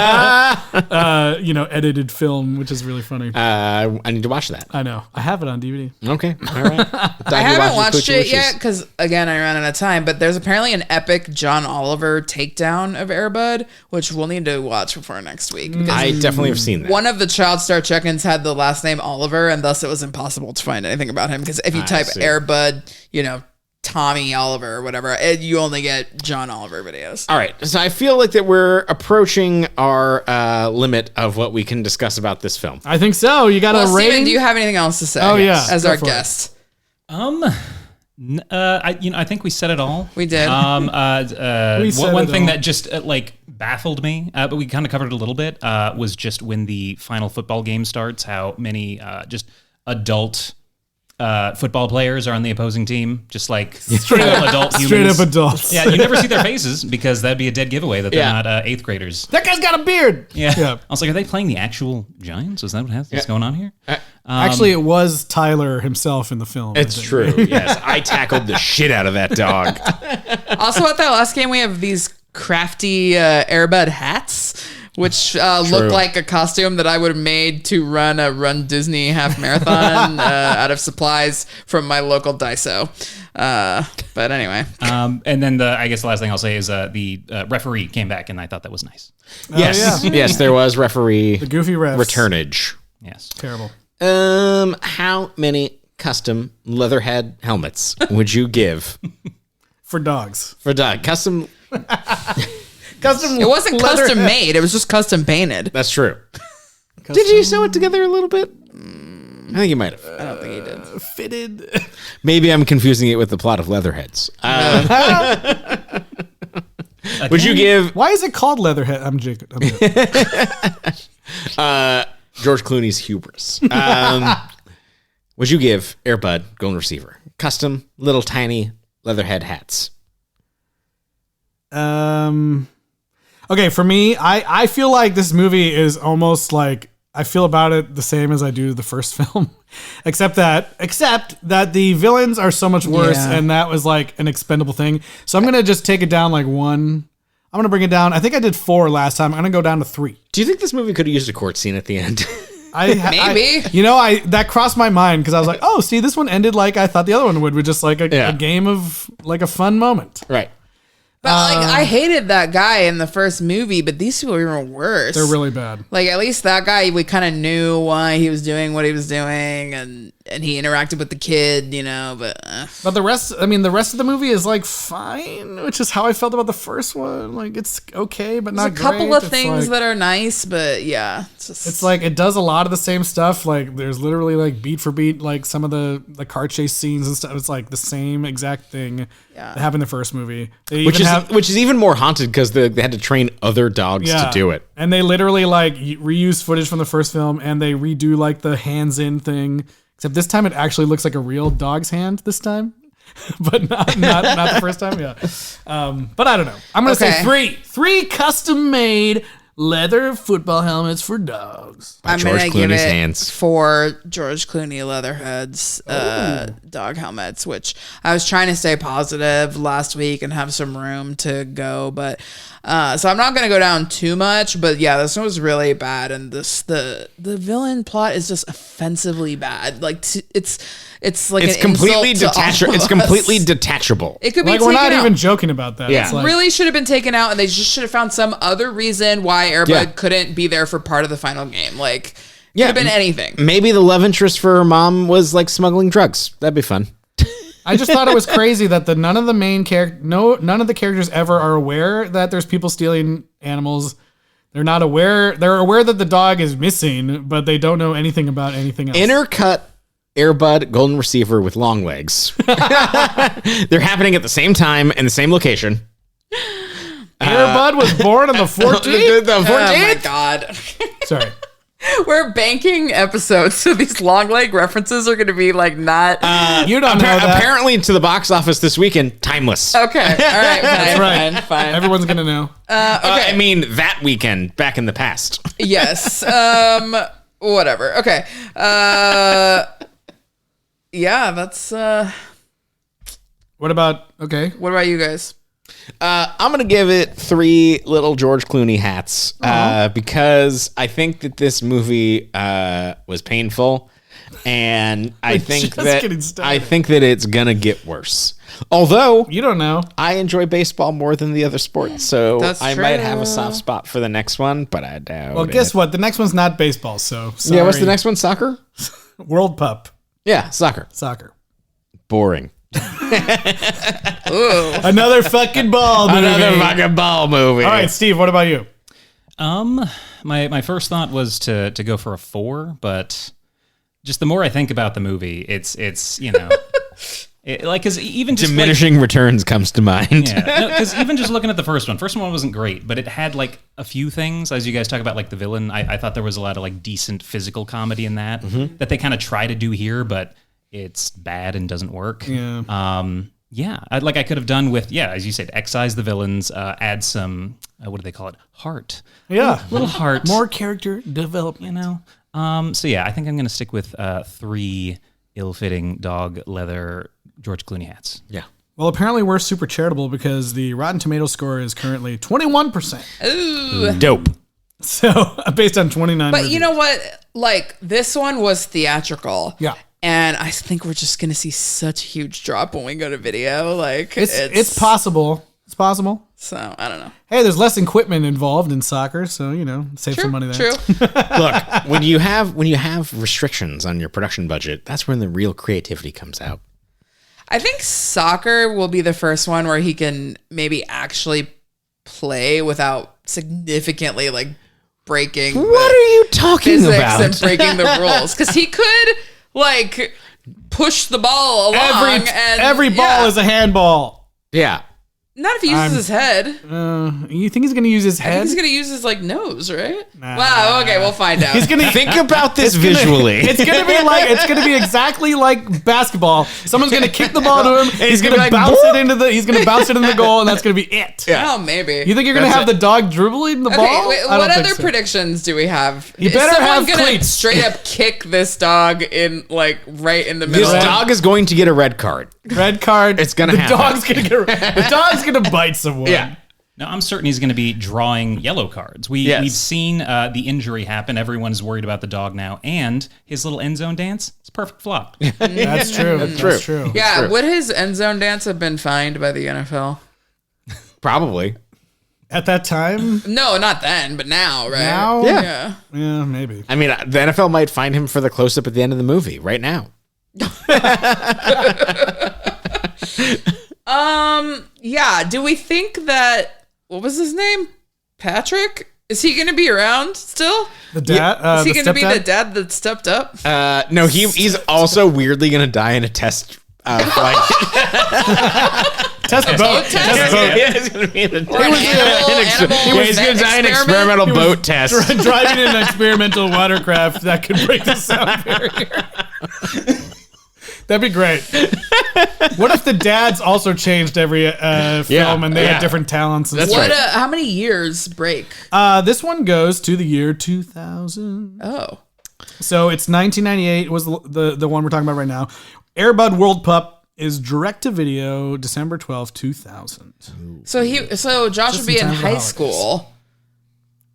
edited film, which is really funny. I need to watch that. I know. I have it on DVD. Okay, all right. I haven't watched it yet because, again, I ran out of time. But there's apparently an epic John Oliver takedown of Airbud, which we'll need to watch before next week. Because I definitely have seen that. one of the Child Star check-ins had the last name Oliver, and thus it was impossible to find anything about him. Because if you type see. Airbud, Tommy Oliver or whatever, you only get John Oliver videos. All right, so I feel like that we're approaching our limit of what we can discuss about this film. I think so. You got Well, a rating? Steven, do you have anything else to say? Oh, yeah. As Go our for it. guest. I think we said it all. We did. said One it thing all. that just baffled me, but we kind of covered it a little bit, was just when the final football game starts, how many just adult football players are on the opposing team, just like straight up adult humans. Straight up adults. Yeah, you never see their faces because that'd be a dead giveaway that they're Yeah. not 8th graders. That guy's got a beard. Yeah. Yeah. I was like, are they playing the actual Giants? Is that what's going on here? Actually, it was Tyler himself in the film. It's I think. true. Yes, I tackled the shit out of that dog. Also, at that last game, we have these crafty Airbud hats, which look like a costume that I would have made to run a Run Disney half marathon out of supplies from my local Daiso. But anyway. And then I guess the last thing I'll say is the referee came back, and I thought that was nice. Yes, yeah. yes, there was referee The goofy refs. returnage. Yes. Terrible. How many custom Leatherhead helmets would you give For dogs. for dog? Custom. It wasn't custom made. It was just custom painted. That's true. Did you sew it together a little bit? I think you might have. I don't think he did. Fitted. Maybe I'm confusing it with the plot of Leatherheads. Would you give Why is it called Leatherhead? I'm Jacob. George Clooney's hubris? Would you give Airbud Golden Receiver custom little tiny Leatherhead hats? Okay, for me, I feel like this movie is almost like I feel about it the same as I do the first film, except that the villains are so much worse, and that was like an expendable thing. So I'm gonna just take it down like 1. I'm gonna bring it down. I think I did 4 last time. I'm gonna go down to 3. Do you think this movie could have used a court scene at the end? Maybe. That crossed my mind because I was like, oh, see, this one ended like I thought the other one would, with just like a game of like a fun moment. Right. But like, I hated that guy in the first movie, but these people are even worse. They're really bad. Like, at least that guy, we kind of knew why he was doing what he was doing, and he interacted with the kid, but the rest of the movie is like fine, which is how I felt about the first one. Like, it's okay, but not great. There's a couple of things that are nice, but yeah. It's like, it does a lot of the same stuff. Like, there's literally like beat for beat, like some of the car chase scenes and stuff. It's like the same exact thing that happened in the first movie. Which is even more haunted because they had to train other dogs to do it. And they literally like reuse footage from the first film, and they redo like the hands in thing. Except this time it actually looks like a real dog's hand this time. But not the first time. Yeah. But I don't know. I'm going to say 3. 3 custom made leather football helmets for dogs. I'm going to give it 4 George Clooney Leatherheads dog helmets, which I was trying to stay positive last week and have some room to go. But so I'm not going to go down too much. But yeah, this one was really bad. And the villain plot is just offensively bad. Like it's like it's an completely insult to all of It's us. completely detachable. It could be like, taken we're not out. even joking about that. Yeah. It's like, Really should have been taken out, and they just should have found some other reason why Airbud couldn't be there for part of the final game. Like, could have been anything. Maybe the love interest for her mom was like smuggling drugs. That'd be fun. I just thought it was crazy that none of the characters ever are aware that there's people stealing animals. They're not aware. They're aware that the dog is missing, but they don't know anything about anything else. Intercut Airbud golden receiver with long legs. They're happening at the same time in the same location. Airbud was born on the 14th. The 14th? Oh my god. Sorry. We're banking episodes, so these long leg references are going to be like not. You don't know that. Apparently, to the box office this weekend, timeless. Okay, all right, That's right. fine. Everyone's gonna know. Okay. I mean, that weekend back in the past. Yes. Whatever. Okay. Yeah, that's. What about you guys? I'm going to give it 3 little George Clooney hats because I think that this movie was painful, and I think that it's going to get worse. Although you don't know, I enjoy baseball more than the other sports, so That's I true. might have a soft spot for the next one, but I doubt. Well, guess what? The next one's not baseball, so sorry. Yeah, what's the next one? Soccer? World Pup. Yeah, soccer. Boring. Boring. Another fucking ball movie. Another fucking ball movie. All right, Steve, what about you? My first thought was to go for a 4, but just the more I think about the movie, it's because even just diminishing returns comes to mind. Yeah, because even just looking at the first one wasn't great, but it had like a few things, as you guys talk about, like the villain. I thought there was a lot of like decent physical comedy in that that they kind of try to do here, but it's bad and doesn't work. Yeah. I could have done with, as you said, excise the villains, add some, what do they call it? Heart. Yeah. Little heart. More character development. So yeah, I think I'm going to stick with 3 ill-fitting dog leather George Clooney hats. Yeah. Well, apparently we're super charitable because the Rotten Tomatoes score is currently 21%. Ooh. Dope. So based on 29. But reviews. you know what? Like, this one was theatrical. Yeah. And I think we're just going to see such a huge drop when we go to video. Like, it's possible. It's possible. So, I don't know. Hey, there's less equipment involved in soccer, so save some money there. True. Look, when you have restrictions on your production budget, that's when the real creativity comes out. I think soccer will be the first one where he can maybe actually play without significantly like breaking. What are you talking physics about? and breaking the rules, because he could like push the ball along. Every ball is a handball. Yeah. Not if he uses his head. You think he's going to use his I head? think he's gonna use his like nose, right? Wow. Okay, we'll find out. He's gonna Think about this visually. It's gonna be exactly like basketball. Someone's gonna kick the ball to him. He's gonna like, bounce it into the. He's gonna bounce it in the goal, and that's gonna be it. Oh, maybe. You think you're gonna have the dog dribbling the Okay, ball? wait, I don't what think other so. predictions do we have? You Is better someone have gonna cleats. straight up kick this dog in like right in the This middle? dog is going to get a red card. Red card. It's gonna the happen. The dog's gonna bite someone. Yeah. No, I'm certain he's going to be drawing yellow cards. We've seen the injury happen. Everyone's worried about the dog now, and his little end zone dance. It's a perfect flop. That's true. That's true. Yeah, would his end zone dance have been fined by the NFL? Probably. At that time, No, not then, but now, right? now, Yeah. yeah, maybe. I mean, the NFL might find him for the close up at the end of the movie right now. Yeah. Do we think that what was his name? Patrick? Is he going to be around still? The dad. Is he the going to be the stepdad? dad that stepped up? No, he's also weirdly going to die in a test flight. Test boat. Test boat. Yeah, he's going to be in a Or an animal he's going to die in an experiment? experimental boat test. Driving in an experimental watercraft that could break the sound barrier. That'd be great. What if the dads also changed every film and they had different talents? And That's stuff? right. How many years break? This one goes to the year 2000. Oh. So it's 1998 was the one we're talking about right now. Air Bud World Pup is direct to video December 12th, 2000. So Josh Just would be in in time for the high holidays. school.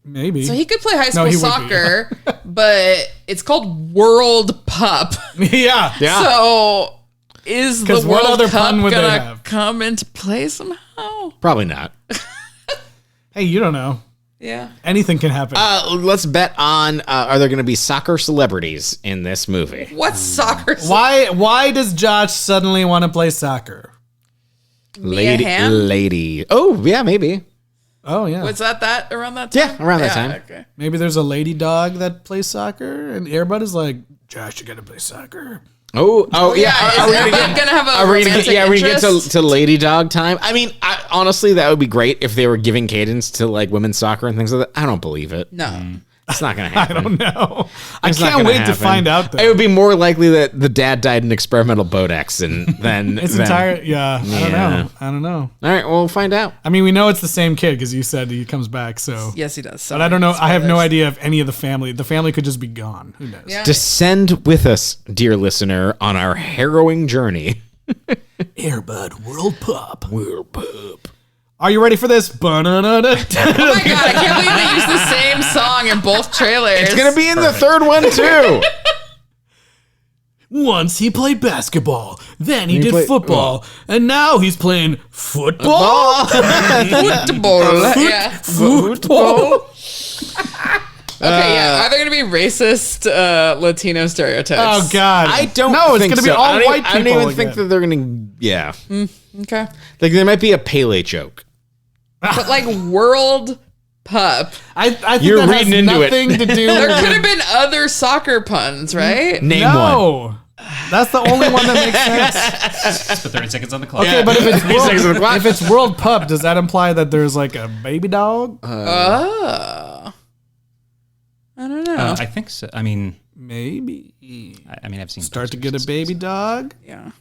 Maybe. So he could play high No, school he would be, soccer, but it's called World Pup. yeah. So is the 'Cause what World other Cup pun would they gonna have? come into play somehow? Probably not. Hey, you don't know. Yeah. Anything can happen. Let's bet on are there going to be soccer celebrities in this movie? What's soccer? Why does Josh suddenly want to play soccer? Lady. Oh, yeah, maybe. Oh yeah. Was that around that time? Yeah, around that time. Okay. Maybe there's a lady dog that plays soccer, and Air Bud is like, Josh, you gotta play soccer. Oh, yeah. Is everyone gonna have a Are we romantic gonna get interest? to Lady Dog time? I mean, honestly, that would be great if they were giving cadence to like women's soccer and things like that. I don't believe it. No. It's not going to I happen. don't know. I It's not can't gonna wait to happen. find out. Though. It would be more likely that the dad died in experimental boat accident than It's than- entire. Yeah, Yeah. I don't know. All right, well, we'll find out. I mean, we know it's the same kid because you said he comes back. So Yes, he does. but I don't know. I have no idea if any of the family. The family could just be gone. Who knows? Yeah. Descend with us, dear listener, on our harrowing journey. Air Bud World Pup. World Pup. Are you ready for this? Oh my god, I can't believe they used the same song in both trailers. It's going to be in the third one, too. Once he played basketball, then he did played- football, and now he's playing football. football. Yeah. Football. Okay, yeah. Are there going to be racist Latino stereotypes? Oh God! I don't No, it's think gonna be so. all I don't white even- I don't people even think again. that they're going to, yeah. Okay. Like, there might be a Pele joke. But like World Pup. I think You're that reading has into it. nothing to do. There with could have been other soccer puns, right? Name one. no. That's the only one that makes sense. Let's put 30 seconds on the clock. Okay, but if it's 30 seconds on the clock. if it's World Pup, does that imply that there's like a baby dog? Oh. I don't know. I think so. I mean, Maybe. I mean, I've seen Start to posters get a and baby dog. Yeah.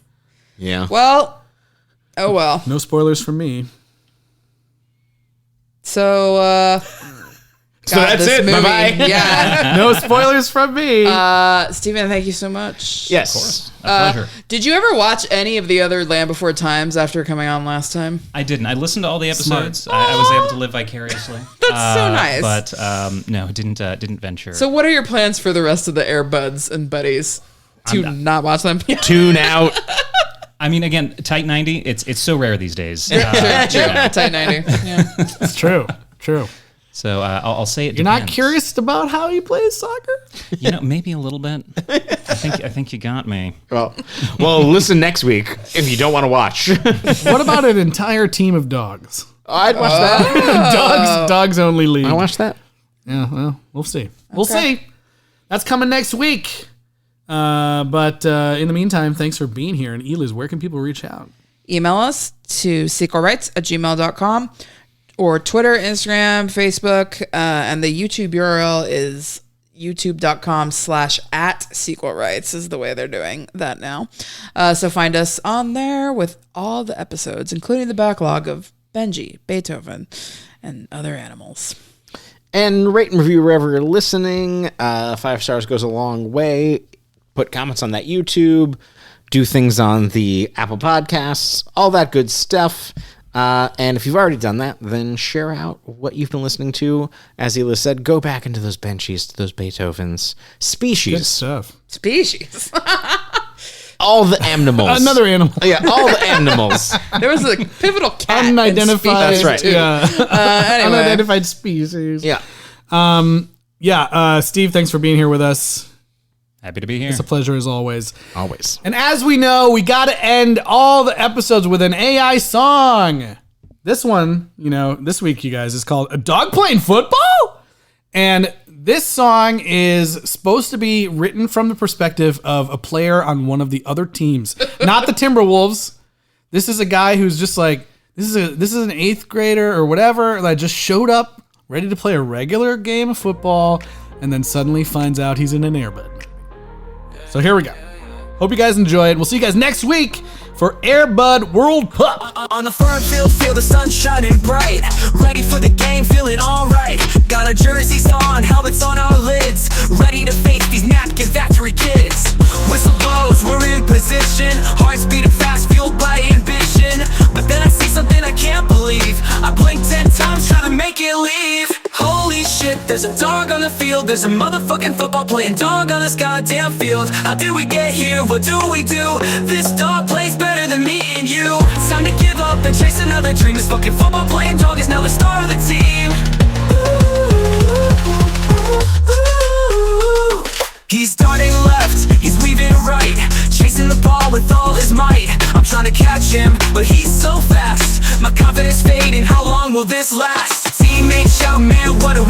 Yeah. Well, oh well. No spoilers from me. So, So that's it. Bye-bye. Yeah. No spoilers from me. Steven, thank you so much. Yes. A pleasure. Did you ever watch any of the other Land Before Times after coming on last time? I didn't. I listened to all the episodes. I was able to live vicariously. That's so nice. But no, didn't venture. So what are your plans for the rest of the Air Buds and Buddies? To not watch them? Tune out. I mean, again, Tight 90. It's so rare these days. True. Tight 90. Yeah. It's true. True. So I'll say it. You're not depends. curious about how he plays soccer? You know, maybe a little bit. I think you got me. Well, listen next week if you don't want to watch. What about an entire team of dogs? I'd watch that. Dogs only league. I watch that. Yeah, well, we'll see. We'll see. That's coming next week. But in the meantime, thanks for being here. And Eliz, where can people reach out? email us to sequelrights@gmail.com or Twitter, Instagram, Facebook, and the YouTube URL is youtube.com/@sequelrights is the way they're doing that now. So find us on there with all the episodes, including the backlog of Benji, Beethoven, and other animals. And rate and review wherever you're listening. 5 stars goes a long way. Put comments on that YouTube. Do things on the Apple Podcasts. All that good stuff. And if you've already done that, then share out what you've been listening to. As Hila said, go back into those Benchies, those Beethovens. Species. Good stuff. Species. All the animals. Another animal. Yeah, all the animals. There was a pivotal cat. Unidentified. That's right. Yeah. Anyway. Unidentified species. Yeah. Steve, thanks for being here with us. Happy to be here. It's a pleasure as always. Always. And as we know, we got to end all the episodes with an AI song. This one, this week, you guys, is called A Dog Playing Football? And this song is supposed to be written from the perspective of a player on one of the other teams, not the Timberwolves. This is a guy who's just like, this is an 8th grader or whatever that just showed up ready to play a regular game of football and then suddenly finds out he's in an Air Bud. So here we go. Hope you guys enjoy it. We'll see you guys next week for Air Bud World Cup. On the firm field, feel the sun shining bright. Ready for the game, feeling alright. Got our jerseys on, helmets on our lids. Ready to face these napkin factory kids. Whistle blows, we're in position. Hearts beating fast, fueled by ambition. But then I see something I can't believe. I blink 10 times, trying to make it leave. Holy shit, there's a dog on the field. There's a motherfucking football playing dog on this goddamn field. How did we get here? What do we do? This dog plays better than me and you. It's time to give up and chase another dream. This fucking football playing dog is now the star of the team. He's darting left, he's weaving right, chasing the ball with all his might. I'm trying to catch him, but he's so fast. My confidence fading, how long will this last? Teammates shout, man, what do?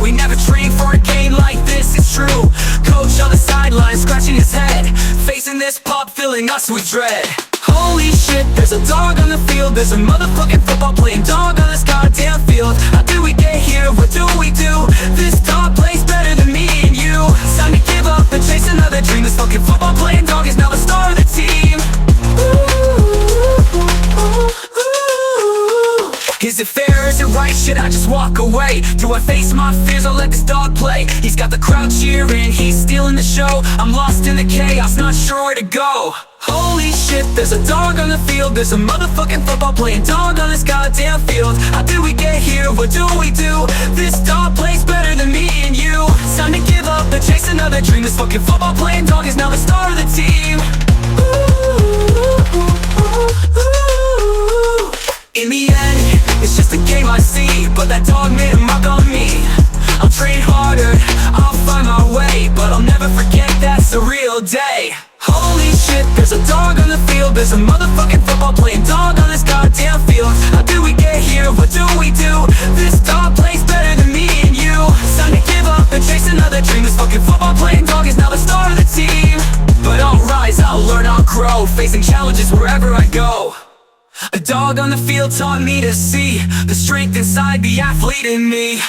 We never train for a game like this, it's true. Coach on the sideline, scratching his head, facing this pop, filling us with dread. Holy shit, there's a dog on the field. There's a motherfucking football playing dog on this goddamn field. How did we get here? What do we do? This dog plays better than me and you. It's time to give up and chase another dream. This fucking football playing dog is now the star of the team. Is it fair? Is it right? Should I just walk away? Do I face my fears or let this dog play? He's got the crowd cheering, he's stealing the show. I'm lost in the chaos, not sure where to go. Holy shit, there's a dog on the field. There's a motherfucking football playing dog on this goddamn field. How did we get here? What do we do? This dog plays better than me and you. It's time to give up and chase another dream. This fucking football playing dog is now the star of the team. In the end, it's just a game I see, but that dog made a mark on me. I'll train harder, I'll find my way, but I'll never forget that surreal day. Holy shit, there's a dog on the field. There's a motherfucking football playing dog on this goddamn field. How did we get here? What do we do? This dog plays better than me and you. It's time to give up and chase another dream. This fucking football playing dog is now the star of the team. But I'll rise, I'll learn, I'll grow, facing challenges wherever I go. A dog on the field taught me to see the strength inside the athlete in me.